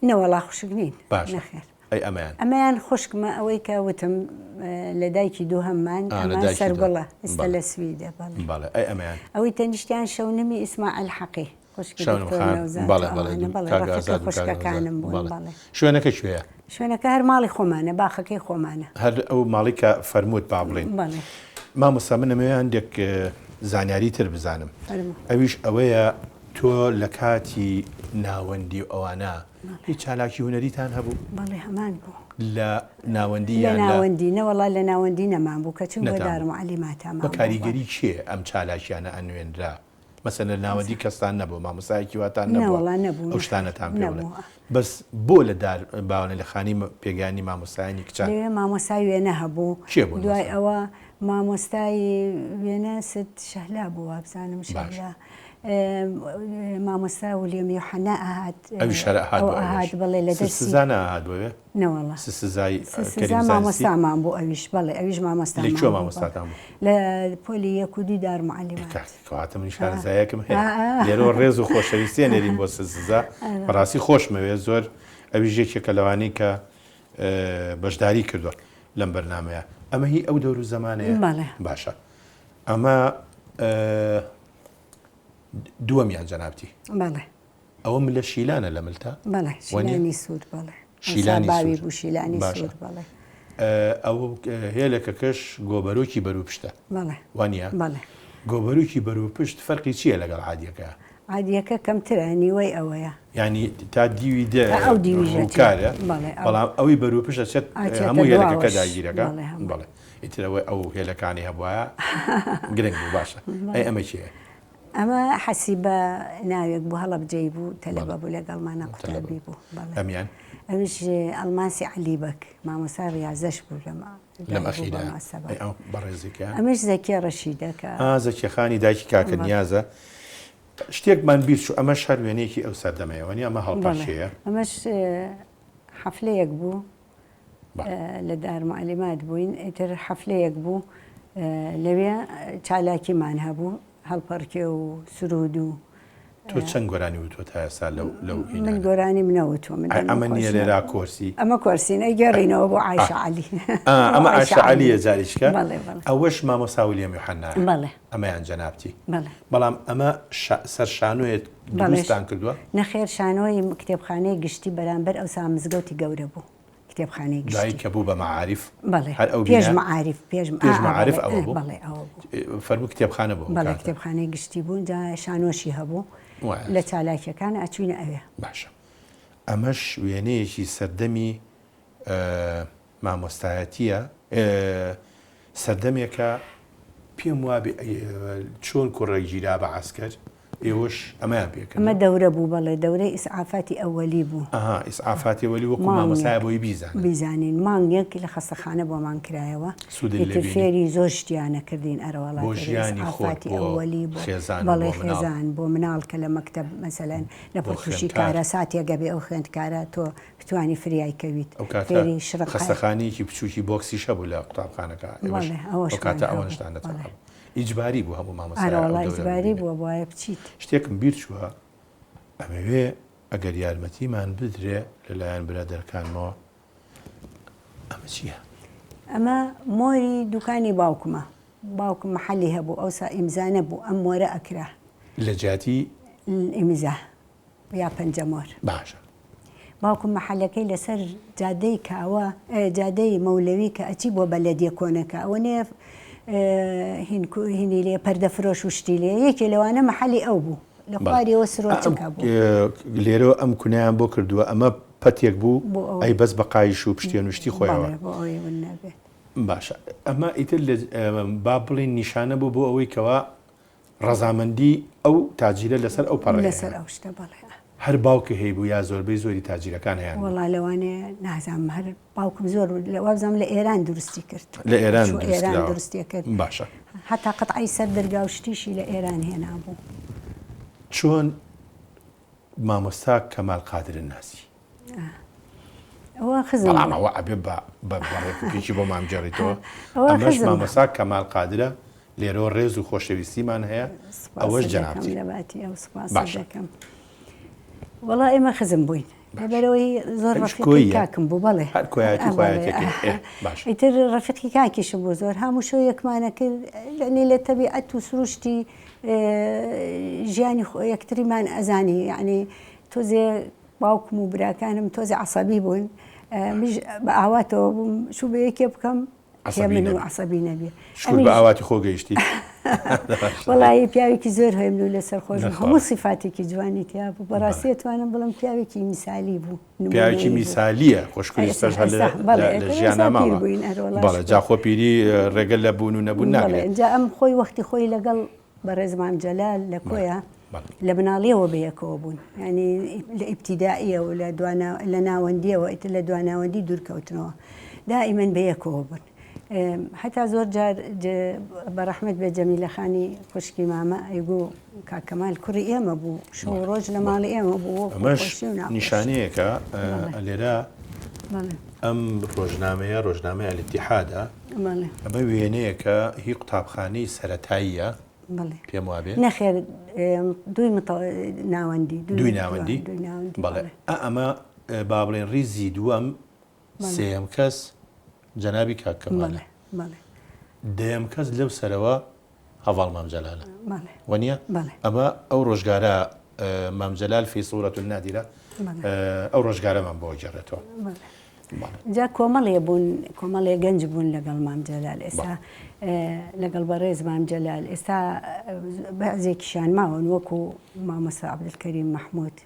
نەوەڵا خوشک نین نەخێر ئەمەیان خوشکمە ئەوەی کە وتم لە دایکی دوو هەممان ئەمە سەرگوڵە ئێستا لە سویدە بەڵێ ئەی ئەمەیان ئەوەی تەنیشتیان شەونمی ئیسماعیل حەقی خوشکەکانم بوون شوێنەکە کوێیە شوێنەکە هەر ماڵی خۆمانە باخەکەی خۆمانە هەر ئەو ماڵی کە فەرمووت با بڵێن مامۆستا من ئەمەیان دێک زانیاری تر بزانم ئەویش ئەوەیە تۆ لە کاتی ناوەندی ئەوانە هیچ چالاکی هوەریتان هەبوو بەڵێ هەمان بوو لە ناوەندی ناوەندی نەوەڵا لە ناوەندی نەمان بوو کە چون بەدارم عەلیماتەمان بە کاریگەری چیە ئەم چالاکیانە ئەنوێنرا مەسەن لە ناوەندی کەستان نەبوو مامۆسایەکی واتان نەبوو ئەو شتانەتان پێ بەس بۆ لە دار باوانە لە خانی پێگانی مامۆسایانی کچان مامۆسای وێنە هەبوو دوای ئەوە مامۆستای وێنە شەهلا بوو وابزانم شەهلا مامۆستا ولیەم یۆحەنا ئاهات ئەوهات بڵێ لە دەرسیزان ئاهات بۆێ نەوەڵا سزای مامۆستامان بۆ ئەویش بڵێ ئەویش مامۆستا لە چۆ مامۆستاتان بوو لە پۆلی یەک و دوی دار معەلیمات من شارەزایەکم هەیە لێرەوە ڕێز و خۆشەویستیان نێرین بۆ سزا بەڕاستی خۆشمەوێ زۆر ئەویش یەکێکە لەوانەی کە بەشداری کردووە لەم بەرنامەیە ئەمە هی ئەو دەور و زەمانەیە باشە ئەمە دووەمیان جەنابەتی بەڵێ ئەوەم لە شیلانە لە ملتە بەڵێ شیلانی سوود بەڵێ شیلانی باوی سوود. بوو شیلانی باشە. سوود بەڵێ ئەو هێلەکەکەش گۆبەرۆکی بەروو پشتە بەڵێ وانە بەڵێ گۆبەرۆکی بەروو پشت فەرقی چییە لەگەڵ عادیەکە عادیەکە کەمترە نیوەی ئەوەیە ینی تا دیوی دێ ئەو دیویژەتی. ڕووکارە بەڵێ، ئەو. بەڵام ئەوی بەروو پشت ئەچێت ئاچێتە هەموو هێلەکەکە دواوەش. داگیرەکە بەڵێ، هەموو. بەڵێ ئیترەوەی ئەو هێلەکانی هەبواە گرنگ بوو باشە ئەی ئەمە چیە ئەمە حەسیبە ناوێک بوو هەڵە بجێ بوو تەلەبە بوو لەگەڵمانە قوتەبی بوو بەڵێ ئەمیان ئەوش ئەلماسی عەلیبەک مامۆستا ڕیاضەش بوو لەم ئەخیرە ئەو بەڕێزیکە ئەمەش زەکیە ڕەشیدەکە زەکیەخانی دایکی کاکە نیازە شتێکمان بیر چوو ئەمە شەر وێنەیەکی ئەو سەردەمەیەوەنی ئەمە هەڵپاشەیە ئەمەش حەفلەیەک بوو لە دارمعلیمات بووین ئیتر حەفلەیەک بوو لەوێ چالاکیمان هەبوو هەڵپەرکێ و سرود و تۆ چەند گۆرانی وتوە تا ئێستا لەو من گۆرانی منەوتوە من ئەمە نییە لێرا کۆرسی ئەمە کۆرسینە گەڕینەوە بۆ عایشە عەلی ئەمە عایشە عەلیە جاریشکە بەڵێ بەڵێ ئەوەش مامۆستا ویلیەم یوحەنایە بەڵێ ئەمەیان جەنابەتی بەڵێ بەڵام ئەمە سەرشانۆیەت دروستان کردووە نەخێر شانۆی کتێبخانەی گشتی بەرامبەر ئەو مزگەوتی گەورە بوو کتێبخانەی دوایی گشتی کە بوو بە مەعاریف بەڵێ هەر ئەو پێش بینە؟ مەعاریف پێش مەعاریف ئەوە بوو؟ بەڵێ ئەوە بوو فەرموو کتێبخانە بوو بەڵێ کتێبخانەی گشتی بوو جا شانۆشی هەبوو وایە. لە چالاکیەکان ئەچوینە ئەوێ باشە ئەمەش وێنەیەکی سەردەمی مامۆستایەتیە سەردەمێکە پێم وابێ چۆن کوڕێک گیرا بە عەسکەر ئێوەش ئەمەیان پێکرد ئەمە دەورە بوو بەڵێ دەورەی ئیسعافاتی ئەوەلی بوو ئیسعافاتی وەلی وەکو مامۆستایە بۆی بیزانن بیزانین مانگێک لە خەستەخانە بۆمان کرایەوە سوودی ئیتر لێبینی. فێری زۆر شتیانە کردین ئەرەوەڵات بۆ ژیانی خۆت، بۆ ئەوەلی خێزان، بەڵێ بۆ مناڵ. خێزان بۆ مناڵ کە لە مەکتەب مەسەلەن لە پۆتوشی خوێندکار. کارە ساتێگە بێ ئەو خوێندکارە تۆ بتوانی فریایکەویت ئەو کاتە فێری شڕق خەستەخانەیەکی بچووکی بۆکسی شەبوو لە قوتابخانەکە بەڵێ، ئەوەش ئەو کاتە هەبوو. ئەوەنشتان بەڵێ. دەتەوە ئیجباری بوو هەموو مامۆستا ئەرەوەڵای جباری بووە بۆیە بچیت شتێکم بیر چووە ئەمەوێ ئەگەر یارمەتیمان بدرێ لەلایەن برادەرەکانمەوە ئەمە چییە؟ ئەمە مۆری دوکانی باوکمە باوکم محەلی هەبوو ئەوسا ئیمزانە بوو ئەم مۆرە ئەکرا لە جاتی ئیمزا یا پەنجەمۆر باشە باوکم مەحەلەکەی لەسەر جادەی کاوە جادەی مەولەوی کە ئەچی بۆ بەلەدیە کۆنەکە ئەوە نێ هینی لێ پەردەفرۆش و شتی لێ یەکێ لەوانە مەحەلی ئەو بوو لە خواریەوە سرۆچکە بوو لێرەوە ئەم کونیان بۆ کردووە ئەمە پەتێک بوو بۆ ئەوە. ئەی بەس بە قایش و پشتێنوشتی خۆیەوە بەڵێ، بۆ ئەوەی ون نەبێت باشە ئەمە ئیتر با بڵین نیشانە بوو بۆ ئەوەی کەوا ڕەزامەندی ئەو تاجیرە لەسەر ئەو پەڕێ لەسەر ئەو شتە بەڵێ هەر باوکە هەیبوو یا زۆربەی زۆری تاجیرەکان هەیە وەڵا لەوانێ نازانم هەر باوکم زۆر وابزانم لە ئێران دروستی کرد لە ئێران شو ئێران دروستیە کرد باشە هەتا قەتعی سەر دەرگا و شتیشی لە ئێران هێنا بوو چۆن مامۆستا کەمال قادرن ناسی ئەوە خزم بەڵام ئەوە ئەبێ بە ڕێکوکێکی بۆ مامجێڕیتەوە ئەوە ئەمەش خزم. مامۆستا کەمال قادرە لێرەوە ڕێز و خۆشەویستیمان هەیە ئەوەش جەنابەتی لەباتی ئەو سوپاس باشە. دەکەم وەڵا ئێمە خزم بووین لەبەرەوەی زۆر هیچ ڕەفیقی کۆیە. کاکم بوو بەڵێ هەر کۆیەتی خۆیەتێکی باشە ئیتر ڕەفیقی کاکیشم بوو زۆر هەموو شۆ یەکمانە کرد لەنی لە تەبیعەت و سروشتی ژیانی یەکتریمان ئەزانی یعنی تۆزێ باوکم و براکانم تۆزێ عەسەبی بوون میش بە ئاواتەوە بووم شو بە یەکێ بکەم عەسەبی من و نەبی. عەسەبی نەبێ شکر بە ئاواتی خۆ گەیشتی وەڵی پیاوێکی زۆر هەیە و لەسەر خۆش نەخوا. هەموو سیفاتێکی جوانی تیا بوو بەڕاستی توانم بڵم پیاوێکی میسالی بوو پیاوێکی میسالیە خۆشکوی سپەش هەر لە ژیانە ماوە بەڵێ جاخۆ پیری ڕێگەل لە بوون و نەبوون ناگرێت اینجا ئەم خۆی وەختی خۆی لەگەڵ بەڕێزمان جەلال لە کۆیە لە بناڵیەوە بەیەکەوە بوون ینی لە ئیبتیدائیە و لە ناوەندیەوە ئیتر لە دواناوەندی دوورکەوتنەوە دائیمەن بەیەکەوە بوون هەتا زۆر جار بەڕەحمەت بە جەمیلەخانی خوشکی مامە ئەیگو کاکەمال کوڕی ئێمە بوو شەو ڕۆژ لە ماڵی ئێمە بوو ئەمەش نیشانەیەکە لێرە ئەم ڕۆژنامەیە ڕۆژنامەیە الاتحادە ئەمە وێنەیەکە هی قوتابخانەی سەرەتاییە پێم وابێ نەخێر دوی ناوەندی دوی ناوەندی بەڵێ ئەمە با بڵێن ریزی دووەم سێم کەس جەنابی کاکەمالە دەیەم کەس لەو سەرەوە هەڤاڵ مام جەلالە بەڵێ وەنیە بەڵێ ئەمە ئەو ڕۆژگارە مام جەلال فی سوورەت النادرە ئەو ڕۆژگارەمان بۆ گەڕێتەوە. جا کۆمەڵێ گەنج بوون لەگەڵ مام جەلال ئێستا لەگەڵ بەڕێز مام جەلال ئێستا بەعزێکیشان ماوەن وەکو مامۆستا عەبدولکەریم مەحموود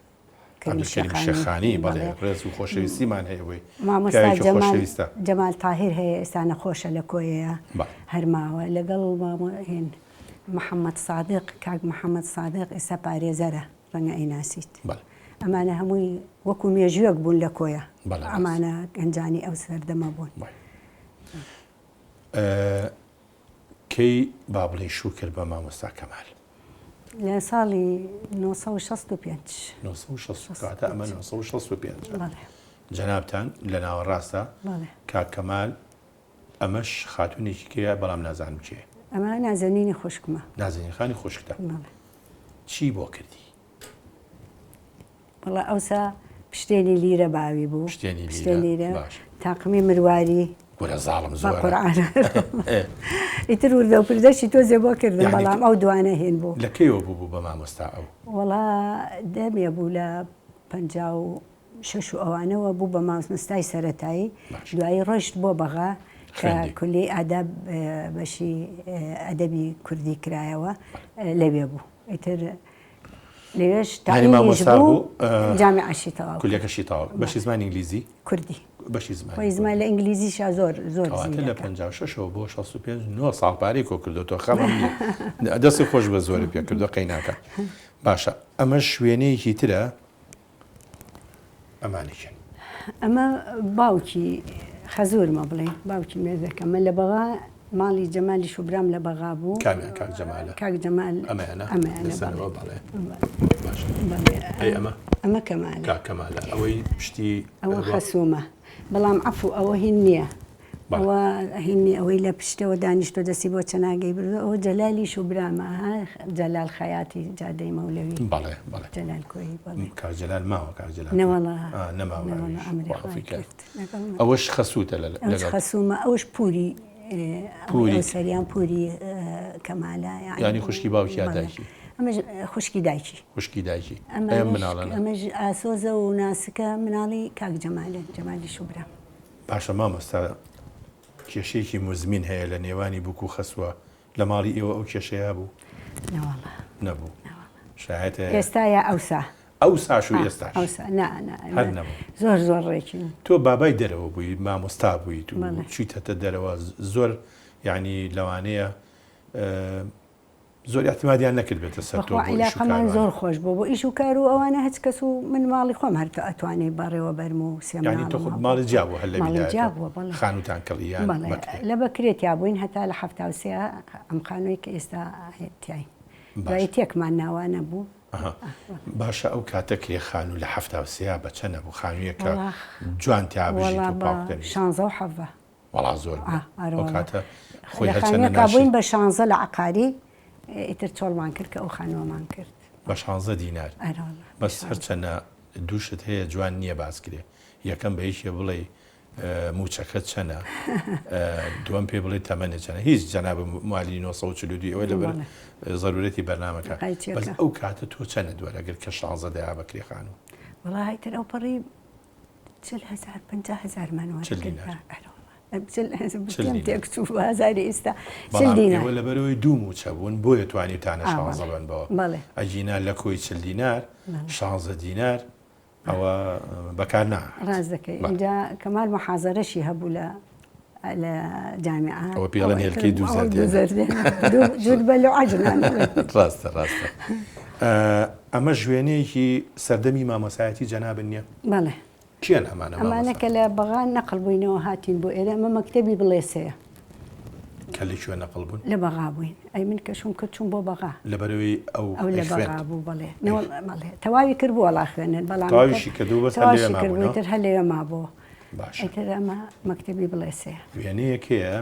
شێخانی بەڵێ ڕێز و خۆشەویستیمان هەیەوەی مامۆستا جەمال تاهیر هەیە ئێستا نەخۆشە لە کۆیەیە هەرماوە لەگەڵ هێن محەممەد سادق کاک محەممەد سادق ئێستا پارێزەرە ڕەنگە ئەیناسیت ئەمانە هەمووی وەکو مێژووەک بوون لە کۆیە ئەمانە گەنجانی ئەو سەردەمە بوون. کەی با بڵێ شو کرد بە مامۆستا کەمال لە ساڵی 1965 کاتە ئەمە 1965 جەنابتان لە ناوەڕاستە کاک کەمال ئەمەش خاتونێکی کەیە بەڵام نازانم چێ ئەمە نازەنینی خوشکمە نازەنینخانی خوشکتە چی بۆ کردی؟ وڵا ئەوسا پشتێنی لیرە باوی بوو پشتێنی لیرە تاقمی مرواری وەرە زاڵم زۆر ئیتر وردە و پردەشی تۆزێ بۆ کردن بەڵام ئەو دوانە هێن بوو. لە کەیەوە بوو بە مامۆستا ئەو؟ وەڵا دەمێ بوو لە 56 و ئەوانەوە بوو بە مامۆستای سەرەتایی دوایی ڕۆیشت بۆ بەغا کە کولی ئاداب بەشی ئەدەبی کوردی کرایەوە لەوێ بوو. ئیتر لێش تاینیش بوو جامیعەشی تەواو کولیەکەشی تەواو بەشی زمانی ئینگلیزی کوردی بەشی زمان لە ئینگلیزیشا زۆر لە 56ەوە بۆ 65 9 ساڵ پارەی کۆ کردوەوە خەڵم دەستی خۆش بە زۆری پێ کردو قەیناکە. باشە ئەمە شوێنەیەکی ترە ئەمانێکن ئەمە باوکی خەزورمە بڵێ باوکی مێزەکەمە لە بەغا ماڵی جەمالی شوبرام لە بەغا بوو کامیان کاک جەمالە کاک جەمال ئەمە کەمالە کاک کەمالە ئەوەی پشتی ئەوە خەسوومە بەڵام عەفو ئەوە هین نییە ئەوە هینی ئەوەی لە پشتەوە دانیشتۆ دەستی بۆ چەناگەی بردو ئەوە جەلالی شوبرامە جەلال خەیاتی جادەی مەولەوی بەڵێ جەلال کۆی کاک جەلال ماوە کاک جەلال نەوەڵا ئەوەش خەسووتە لەگەڵ خەسوومە ئەوش پووری سەریان پووری کەمالە ینی خوشکی باوکی دایکی ئەمەش خوشکی دایکی ئەمەش ئاسۆزە و ناسکە مناڵی کاک جەمالن جەمالی شوبرام. باشە مامۆستا کێشەیەکی مزمین هەیە لە نێوانی بووک و خەسووە لە ماڵی ئێوە ئەو کێشەیە بوو نەبوو شایەتە ئێستاە ئەوسا ئەوساش و ئێستاش زۆر زۆر ڕێکی تۆ بابای دەرەوە بووی مامۆستا بوویت و چیتەتە دەرەوە زۆر یعنی لەوانەیە زۆر احتیمادیان نەکرد بێتە سەر تۆ عیلاقەمان زۆر خۆش بوو بۆ ئیش و کار و ئەوانە هیچ کەس و من ماڵی خۆم هەرکە ئەتوانێ بەڕێوە بەرم و ینی تۆ خۆت ماڵی جیابوو هەر لە ویلایەتە خانووتان کەڵیان لە بەکرێت یا بووین هەتا لە 73 ئەم خانووی کە ئێستا تیاین دوایی تێکمان ناوانە بوو. باشە ئەو کاتە کرێخان و لە 73 بە چەنە بوو خانوویەکە جوان تیابژیت و پاک 16 و 17 وەڵا زۆر کاتە خۆی بووین بە 16 لە عقاری ئیتر چۆڵمان کرد کە ئەو خانووەمان کرد بە 16 دینار بەس هەرچەنە دووشت هەیە جوان نییە باس کرێ یەکەم بە هیچ بڵێ موچەکەت چەنە دووەم پێ بڵێ تەمەنە چەنە هیچ جەناب مالی 1942 ئەوەی لەبەر ضرورەتی بەرنامەکە بەس ئەو کاتە تۆ چەنە دووەرەگەر کە 16 دەیا بە کرێخانوو وەڵا هەیتر ئەو پەڕی 40,000 50,000 مانەوە هزاری ئێستا لەبەرەوەی دوو موچە بوون بۆیە توانیتانە 16 بنەوە ئەجینا لە کۆی 40 دینار 16 دینار ئەوە بەکار نا ڕاز دەکەی اینجا کەمال محازەرەشی هەبوو لە جامیعە ئەوە پێڵەن هێلکەی دوو جود بە لە عەجنان ڕاستە ئەمە ژوێنەیەکی سەردەمی مامۆسایەتی جەنابن نییە؟ بەڵێ کێن ئەمانە کە لە بەغان نەقڵ بووینەوە هاتین بۆ ئێرە ئەمە مەکتەبی بڵێسەیە کە لەکوێ نەقڵ بوون لە بەغا بووین ئەی من کەشم کرد چوون بۆ بەغا لەبەرەوەی ئەو لە بەغا بوو بڵێ تەواوی کرد بوو وەڵا خوێنن بەڵام تەواویشی کردووە بەس کردتر هەلێوە ما بۆ ئەیتر ئەمە مەکتەبی بڵێسەیە وێنەیەکەیە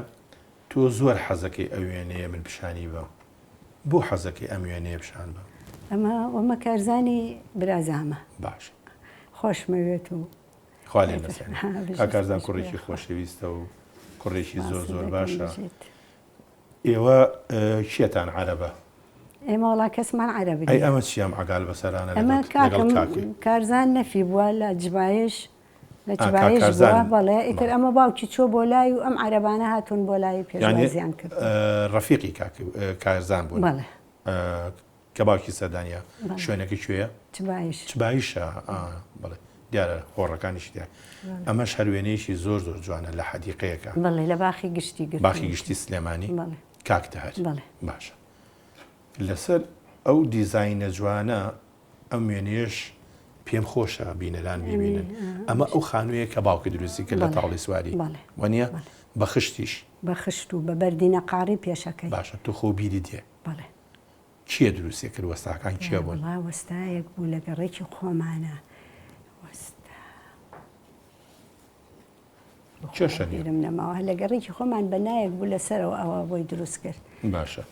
تۆ زۆر حەزەکەی ئەو وێنەیە من پیشانی بە بۆ حەزەکەی ئەم وێنەیە پیشان بە ئەمە وەمە کارزانی برازامە باش خۆشمەوێت و خوالێن کاکارزان کوڕێکی خۆشەویستە و کوڕێکی زۆر باشە ئێوە شێتان عەرەبە ئێمە وڵا کەسمان عەرەبی ئەی ئەمە چیام عەگال بەسەرانە ئەمە کاکەم کارزان نەفی بووە لە جبایش لە جبایش بووە بەڵێ ئیتر ئەمە باوکی چۆ بۆ لای و ئەم عەرەبانە هاتوون بۆ لای پێشوازیان کرد ڕەفیقی کارزان بوون بەڵێ کە باوکی سەردانیا شوێنەکە کوێیە چبایشە بڵێ دیارە هۆڕەکانیشی دیار ئەمەش هەروێنەیەشی زۆر زۆر جوانە لە حەدیقەیەەکە بڵێ لە باخی گشتی گرت باخی گشتی سلێمانی کاکتە هەر باشە لەسەر ئەو دیزاینە جوانە ئەم وێنێش پێم خۆشە بینەران ببینن ئەمە ئەو خانوویە کە باوکە دروستی کرد لە تاڵی سواری وانە بە خشتیش بە خشت و بە بەردینە قاڕی پێشەکەی باشە تو خۆ بیری دێ بەڵێ چییە دروستی کرد وەستاکان چیە بوون وەستایەک بوو لە گەڕێکی خۆمانە چێشەرم نەماوە لە گەڕێکی خۆمان بە نایەک بوو لەسەرەوە ئەوە بۆی دروست کرد باشە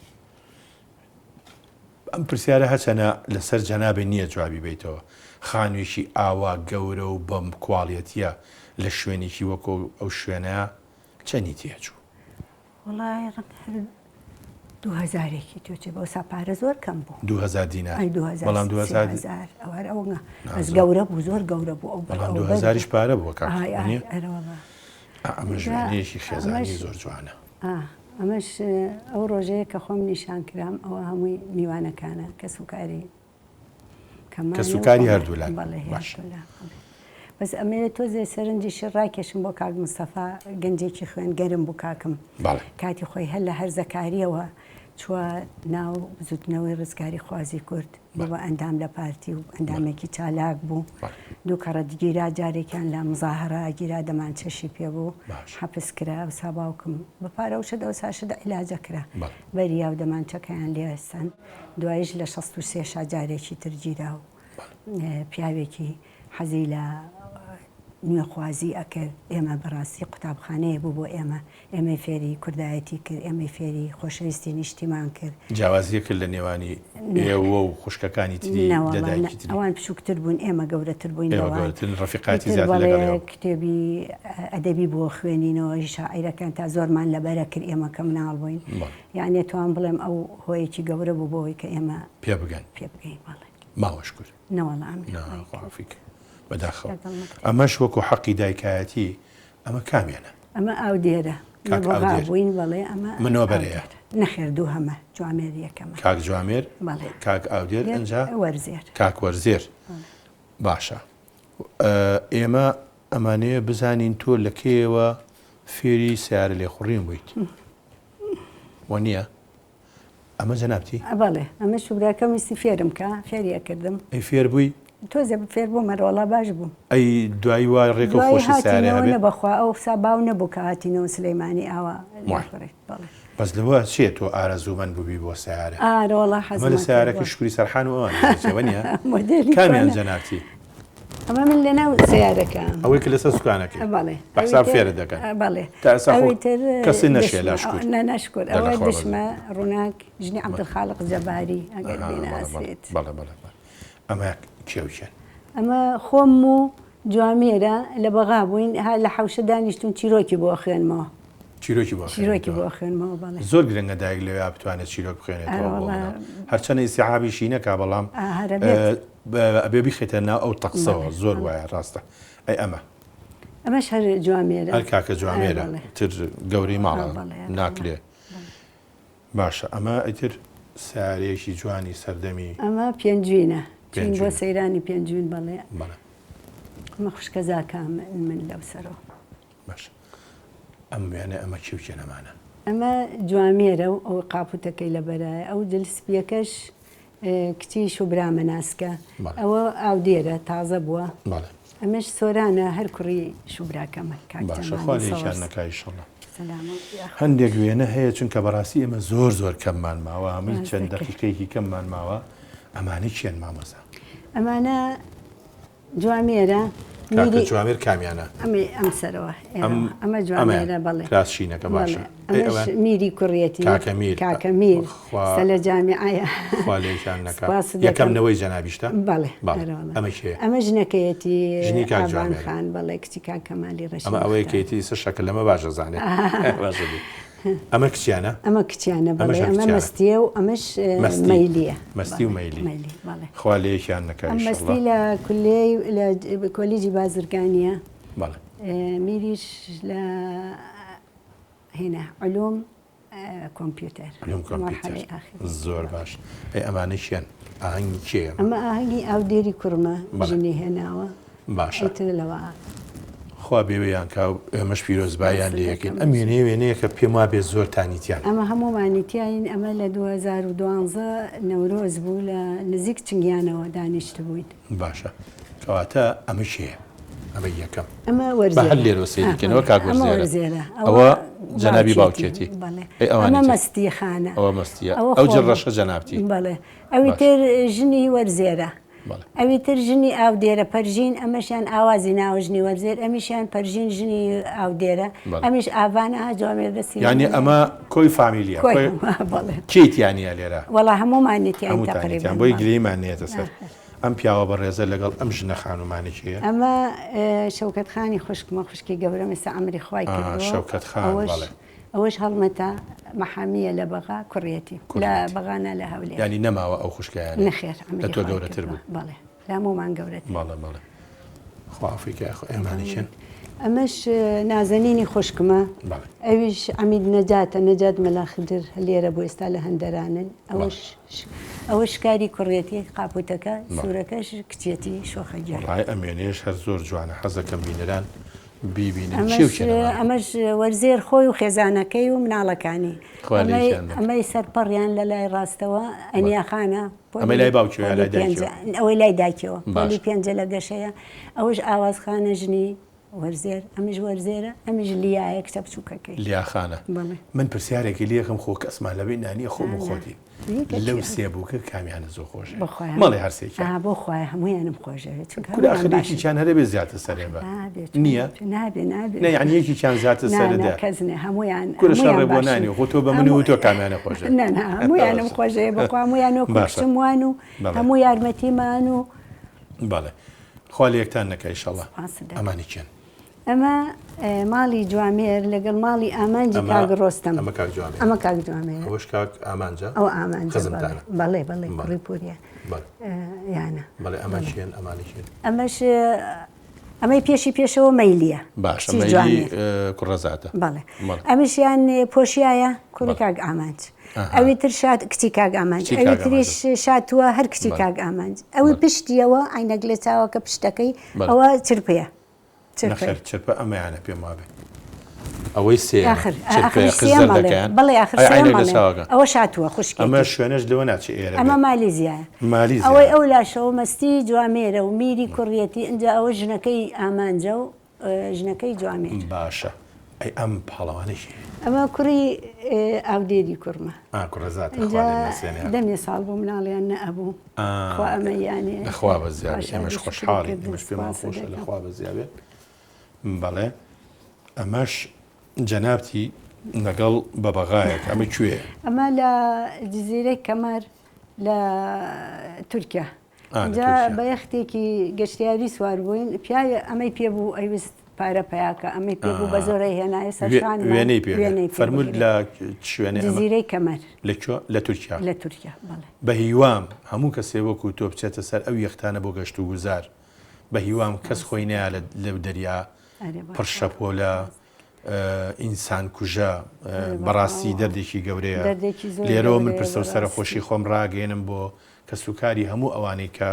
ئەم پرسیارە هەچەنە لەسەر جەنابێ نییە جوابی بیتەوە خانوویشی ئاوا گەورە و بەم کواڵیەتیە لە شوێنێکی وەکو ئەو شوێنەیە چەندی تێچوو وڵای 2000ێکی توێ بۆ ساپارە زۆر کەم بوو 2000 دینار بەڵام 2000 ئەوە ئەس گەورە بوو زۆر گەورە بوو بەڵام 2000ش پارە بووە ئەمە ژوێنەیەکی خێزانی زۆر جوانە ئەمەش ئەو ڕۆژەیە کە خۆم نیشان کرام ئەوە هەمووی میوانەکانە کە سوکاری هەردوولان بەس ئەمێ تۆزێ سەرنجی ڕاکێشم بۆ کاک مستەفا گەنجێکی خوێنگەرم بوو کاکم کاتی خۆی هەر لە هەر زەکاریەوە چووە ناو زوتنەوەی ڕزگاری خوازی کورد بۆ ئەندام لە پارتی و ئەندامێکی چالاک بوو دوو کەڕەتگیرا جارێکیان لە مزاهرە گیرا دەمان چەشی پێ بوو حەپس کرا و ساباوکم بەپارە و شەدە و ساشەدە عیلاجە کرا بەریا و دەمانچەکەیان لێستان دوایش لە 63 جارێکی ترگیرا و پیاوێکی حەزی لە نوێخوازی ئەکرد ئێمە بەڕاستی قوتابخانەیە بوو بۆ ئێمە فێری کوردایەتی کرد ئێمە فێری خۆشەویستی نیشتیمان کرد جیاوازیە کرد لە نێوانی ئێوە و خوشکەکانی تری ئەوان پشوکتر بوون ئێمە گەورەتر بووین ڕفیقاتی کتێبی ئەدەبی بۆ خوێنینەوە شاعیرەکان تا زۆرمان لەبەرە کرد ئێمە کە مناڵ بووین یانێ توان بڵێم ئەو هۆیەکی گەورە بوو بۆەوەی کە ئێمە پێ بگەن ماوەش کرد نەوەڵام بەداخەوە ئەمەش وەکو حەقی دایکایەتی ئەمە کامێنە ئەمە ئەو دێرە بووین بەڵێ ئەمە منۆبەرەیە نەخێر دوو هەمە جوامێر یەکەمە کاک جوامێر کاک ئاودێر ئەنجا وەرزێر کاک وەرزێر باشە ئێمە ئەمانەیە بزانین تۆ لە کێوە فێری سیارە لێخوڕین بوویت وە نییە ئەمە جەنابتی بەڵێ ئەمە شوبراکەم ویستی فێرم کە فێریە کردم ئەی فێر بووی تۆزێ فێر بوو مەرۆڵا باش بوو ئەی دوایی وای ڕێکە خۆشی سیارە هەبێت بەخوا ئەو ساباو نەبوو کە هاتینەوە سلەیمانی ئاوا بەس لەوە چێت تۆ ئارەزوومەند بووبی بۆ سیارە ئارۆڵا حەزمە لە سیارەکە شکوری سەرحان و ئەوانە کامیان جەنابتی ئەمە من لەناو سیارەکە ئەوەی کە لەسەر سوکانەکە بەحساب فێرە دەکەن کەسی نەشێ لاشکر نەشکر ئەوە دشمە ڕووناک ژنی عەبدولخالق جەباری ئەگەر بیناسێت ئەمە کێوچێن ئەمە خۆم و جوامێرە لە بەغا بووین لە حەوشە دانیشتون چیرۆکی بۆ خوێنمەوە چیرۆکی بۆ خوێنمەوە بەڵێ زۆر گرنگە دایک لەوێ بتوانێت چیرۆک بخوێنێتەوە هەرچەنە ئیسیحابیشی نەکا بەڵام ئەبێ بیخێتە ناو ئەو تەقسەوە زۆر وایە ڕاستە ئەی ئەمەش هەر جوامێرە هەر کاکە جوامێرە تر گەورەی ماڵە ناکرێ باشە ئەمە ئەیتر سیارەیەکی جوانی سەردەمی ئەمە پێنجوینە بۆ سەیرانی پێنجوین بەڵێ ئەمە خوشکە زاکام من لەو سەرەوە باش ئەم وێنە ئەمە کێوچێ نەمانە ئەمە جوامێرە و ئەو قاپوتەکەی لەبەرایە ئەو جلسپیەکەش کچی شوبرامە ناسکە ئەوە ئاودێرە تازە بووە ئەمەش سۆرانە هەر کوڕی شوبراکەمە باشەخوالیان نەکایشەڵە هەندێک وێنە هەیە چونکە بەڕاستی ئێمە زۆر زۆر کەممان ماوە هەمووی چەند دەقیقەیەکی کەممان ماوە ئەمانە چێن مامەزە ئەمانە جوامێرە جوامێر کامیانە ئەم سەرەوە ئەمە جوامێرە بەڵێ کراسشینەکە باشە میری کوڕێتی کاکەمیر لە جامیعایە یەکەمنەوەی جەنابیشتە بەڵێ ئەمە ژنەکەیەتی ژنی کاکجوامێر خان بەڵێ کچی کاکەمالی ڕەشید ئەمە ئەوەیەکەیەتی سە شەکل لەمە باشە زانێت ئەمە کچیانە؟ ئەمە کچیانە بەڵێ ئەمە مەستیە و ئەمەش مەیلیە مەستی و مەیلی خوا لێیەکیان نەکات مەستی لە کولێی لە کۆلیجی بازرگانیە بەڵێ میریش لە هێنا علوم کۆمپیوتەر زۆر باش ئەمانەشیان ئاهەنگی کێ؟ ئەمە ئاهەنگی ئاودێری کوورمە ژنی هێناوە باشە لەوە خوا بێوەیان کا ئێمەش پیرۆزبایان لێ یەکەین ئەم وێنەیە وێنەیە کە پێم وا بێ زۆر تانیتیان ئەمە هەموومانیتیاین ئەمە لە 2012 نەورۆز بوو لە نزیک چنگیانەوە دانیشت بووین باشە کەواتە ئەمە شەیە ئەمە یەکەم ئەمە وەرزێرە هەر لێرە سێریکەنەوە کاگوەرزێرە ئەوە جەنابی باوکێتی ئەمە مەستی خانە ئەوە مەستیە ئەو جڕەشە جەنابتی بەڵێ ئەوی تر ژنی وەرزێرە ئەوی تر ژنی ئاودێرە پەرژین ئەمەشیان ئاوازی ناوە ژنی وەرزێر ئەمیشیان پەرژین ژنی ئاودێرە ئەمیش ئاوانە جوامێر دەسی یعنی ئەمە کۆی فامیلیە کیتیانە لێرە وەڵا هەمومانێتیان تقریبان بۆی گرێمان نێتە سەر ئەم پیاوە بەڕێزە لەگەڵ ئەم ژنە خانومانێکیە ئەمە شەوکەت خانی خوشکمە خوشکی گەورە مەستا ئەمری خوای کردەوە شەوکەت خان ئەوەش هەڵمەتە محامیە لە بەغا کوڕێتی لە بەغانە لە هەولێر ینی نەماوە ئەو خوشکیان نەخێر لە تۆ گەورەتر بوو بەڵێ لە هەمومان گەورەت بەڵێ خوافریکای ئێمانیشن ئەمەش نازەنینی خوشکمە ئەویش ئەمید نەجاتە نەجات مەلاخدر لێرە بۆ ئێستا لە هەندەرانن ئەوە شکاری کوڕێتی قاپوتەکە سوورەکەش کچێتی شۆخەجار ئەمێنێش هەر زۆر جوانە حەزەکەم بینەران بیبینن ئەمەش وەرزێر خۆی و خێزانەکەی و مناڵەکانی ئەمەی سەرپەڕیان لە لای ڕاستەوە ئەنیاخانە ئەمە لای باوکی ئەوەی لای داکەوە پۆلی پێنجە لە گەشەیە ئەوش ئاوازخانە ژنی وەرزێر ئەمیش وەرزێرە ئەمیش لیایە کتە بچووکەکەی لیاخانە من پرسیارێکی لێکم خۆ کە ئەسمان لەبێ نانیە خۆم و خۆتی لەو سێبووکە کامیانە زۆر خۆشە مەڵێ هەرسێکی بۆ خۆی هەمویانم خۆشەوێت آخرێکی چیان هەرە بێ زیاتر سەرێ بە نییە نەیان یەکی چیان زیاتر سەردا کەزنێ هەمویان کوڕشەڕێ بۆ نانی خۆ تۆ بە من و تۆ کامیانە خۆشە هەمویانم خۆشەیە بەخوا هەمویان و کوشتموان و هەموو یارمەتیمان و بەڵێ خوا لە یەکتان نەکە ئیشەڵڵا ئەمانی چێن ئەمە ماڵی جوامێر لەگەڵ ماڵی ئامانجی کاگڕۆستەم ئەمە کاک جوامێر ئەوەش کاک ئامانجە ئەو ئامانجە بەڵێ بەڵێ کوڕی پوریە یانە بەڵێ ئەمەشیان ئەمانیشێن ئەمەش ئەمەی پێشی پێشەوە مەیلیە باش مەیلی کوڕەزاتە بەڵێ ئەمیشیان پۆشیایە کوڕی کاک ئامانج ئەوی تر شاد کچی کاک ئامانج ئەوی تریش شاتووە هەر کچی کاک ئامانج ئەوی پشتیەوە عینەک لێ چاوەکە پشتەکەی ئەوە چرپەیە چرپە ئەمەیانە پێم وابێ ئەوەی سێ بڵێ ئەوە شاتووە خوشکی ئەمە شوێنەش لەوە ناچێ ئێرە ئەمە مالیزیایە ئەوەی ئەو لاشەوە مەستی جوامێرە و میری کوڕیەتی ئەنجا ئەوە ژنەکەی ئامانجە و ژنەکەی جوامێر باشە ئەی ئەم پاڵەوانێکی ئەمە کوڕی ئاودێری کوڕمە دەمێ ساڵ بۆ مناڵیان نەبوو ئەمە یانێ خوا بە زیابێت ئەمەش خۆشحاڵی ئەمەش پێمان خۆشە لەخوا بە زیابێت بەڵێ ئەمەش جەنابتی لەگەڵ بە بەغایەک ئەمە کوێ ئەمە لە جزیرەی کەمەر لە تورکیا جا بە یەختێکی گەشتیاری سوار بووین پیاە ئەمەی پێبوو ئەیویست پارە پیاکە ئەمەی پێبوو بە زۆرەی هێنایە سەرشان وێنەی فەرموود لە شوێنێ جزیرەی کەمەر لە تورکیا لە تورکیا بە هیوام هەموو کەسێ وەکو تۆ بچێتە سەر ئەو یەختانە بۆ گەشت و گوزار بە هیوام کەس خۆی نەیە لەو دەریا پڕشەپۆلە ئینسان کوژە بەڕاستی دەردێکی گەورەیە لێرەوە من پرسە و سەرخۆشی خۆم ڕاگەێنم بۆ کە سوکاری هەموو ئەوانەی کە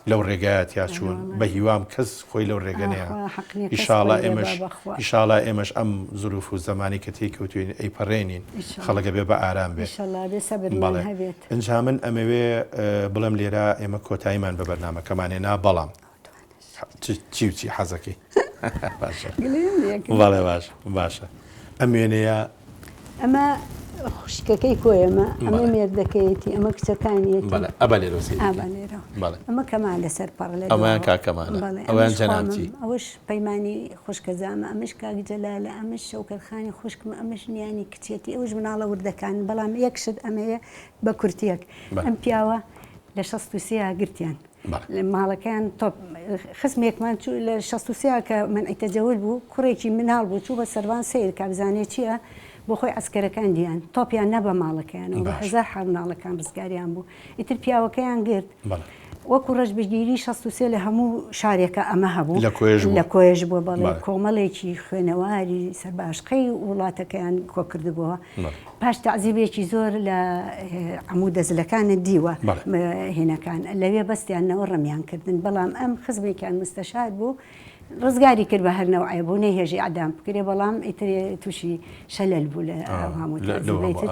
لەو ڕێگایەتیا چوون بە هیوام کەس خۆی لەو ڕێگەنەیە ئیشاڵا ئێمەش ئەم زروف و زمانی کە تێکەوتوین ئەیپەڕێنین خەڵەکە بێ بە ئارام بێت ئەنجا من ئەمەوێ بڵم لێرە ئێمە کۆتاییمان بە بەرنامەکەمانێنا بەڵام چی حەزەکەی بەڵێ باشە ئەم وێنەیە ئەمە خوشکەکەی کۆیەمە ئەمە مێردەکەیەتی ئەمە کچەکانیەتی ئەبە لێرۆسی ئەمە کەمان لەسەر پەڕ لە ئەویان کاکەمانە ئەویان جەنابتی ئەوش پەیمانی خوشکەزامە ئەمەش کاکجەلالە ئەمەش شەوکەتخانی خوشکمە ئەمەش نیانی کچێتی ئەوش مناڵە وردەکان بەڵام یەکشت ئەمەیە بە کورتیەک ئەم پیاوە لە 63 گرتیان لە ماڵەکان خزمێکمان لە 63 کە من ئەیتەجەول بوو کوڕێکی مناڵ بوو چوو بە سەروان سیر کابزانێ چییە بۆ خۆی عسکەرەکان دییان تۆپیان نەبە ماڵەکەیانەوە بە هەزار حاڵ مناڵەکان ڕزگاریان بوو ئیتر پیاوەکەیان گرت وەکو ڕەشبگیری 63 لە هەموو شارێکە ئەمە هەبوو لە کۆیژ بووە بەڵێ کۆمەڵێکی خوێنەواری سەرباشقەی وڵاتەکەیان کۆکردبووە پاش تەعزیبێکی زۆر لە هەموو دەزلەکانت دیوە هێنەکان لەوێ بەستیانەوە ڕەمیانکردن بەڵام ئەم خزمێکیان مستەشار بوو ڕزگاری کرد بە هەرنەوەی بوو نەهێژی ئەدام بکرێ بەڵام ئیتر تووشی شەلەل بوو لە هەموو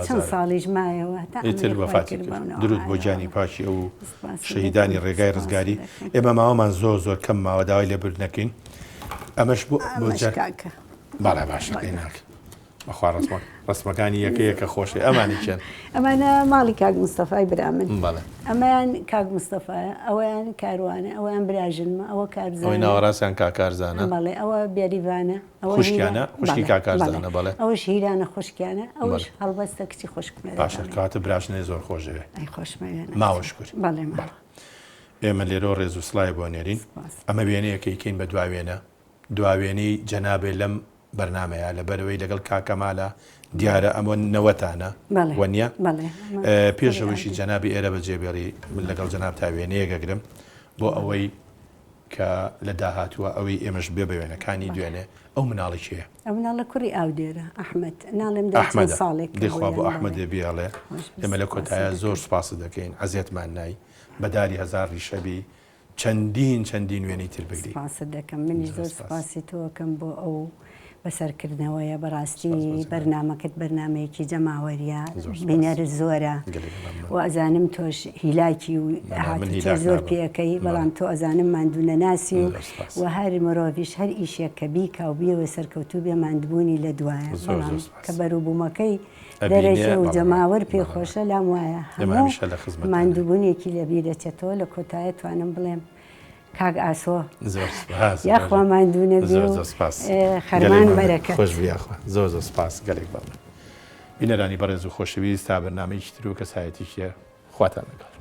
چەند ساڵیش مایەوە ئیتر وەفاتی کرد درود بۆ جانی پاشی ئەو شەهیدانی ڕێگای ڕزگاری ئێمە ماوەمان زۆر کەم ماوە داوای لێبوردنەکەین ئەمەش بۆ باڵا باشە ناکە بەخوا ڕسمەکانی یەکەیەکە خۆشی ئەمانی چێن ئەمانە ماڵی کاک مستەفای برامن ئەمەیان کاک مستەفایە ئەویان کاروانە ئەویان براژنمە ئەوە کارزانە ناوەڕاستیان کاکارزانە بەڵێ ئەوە بیاریوانە خوشکیانە خوشکی کاکارزانە بەڵێ ئەوش هیرانە خوشکیانە ئەوش هەڵبەستە کچی خوشکمە باشە کاتە براشنەی زۆر خۆشەوێ خۆشمەوێن ماوەش کرد بەڵێ ئێمە لێرۆ ڕێز و سڵای بۆ نێرین ئەمە وێنەیەکەیکەین بە دواوێنەی جەنابێ لەم بەرنمەیە لە بەرەوەی لەگەڵ کاکەمالە دیارە ئەمە نەوەتانە وەنیە پێشەوەیشی جەنابی ئێرە بەجێبێڕی من لەگەڵ جەناب تا وێنەیەکەگرم بۆ ئەوەی کە لە داهاتووە ئەوەی ئێمەش بێ بە وێنەکانی دوێنێ ئەو مناڵی چیە؟ ئەو مناڵە کوڕی ئاودێرە ئەحمەد ناڵێم چەند ساڵێک دەخوا بۆ ئەحمەدێ بیاڵێ ئێمە لە کۆتایە زۆر سوپاس دەکەین عەزیەتمان نای بەداری هەزار ڕیشەبی چەندین وێنەی تر بگری سپاس دەکەم منیش زۆر سپاسی تۆکەم بۆ ئەو بەسەرکردنەوەیە بەڕاستی بەرنمەکەت بەرنمەیەکی جەماوەریە بینەر زۆرە و ئەزانم تۆش هیلاکی و هاتوچە زۆر پێەکەی بەڵام تۆ ئەزانم ماندوونە ناسی و هەر مرۆڤیش هەر ئیشێک کە بیکە و بیەوە سەرکەوتوو بێ ماندبوونی لە دوایە بەڵام کە بەرووبوومەکەی دەرەجێ و جەماوەر پێخۆشە لام وایە هەموو ماندووبوونێکی لەبیر دەچێتەوە لە کۆتایە توانم بڵێم کاک ئاسۆ یاخوا ماندوونە بێ و خەرمان بەرەکەت زۆر سپاس گەلێک باڵێ بینەرانی بەڕێز و خۆشەویست تا بەرنامەیەکی تر و کەسایەتیشیە خواتان لەگەڵ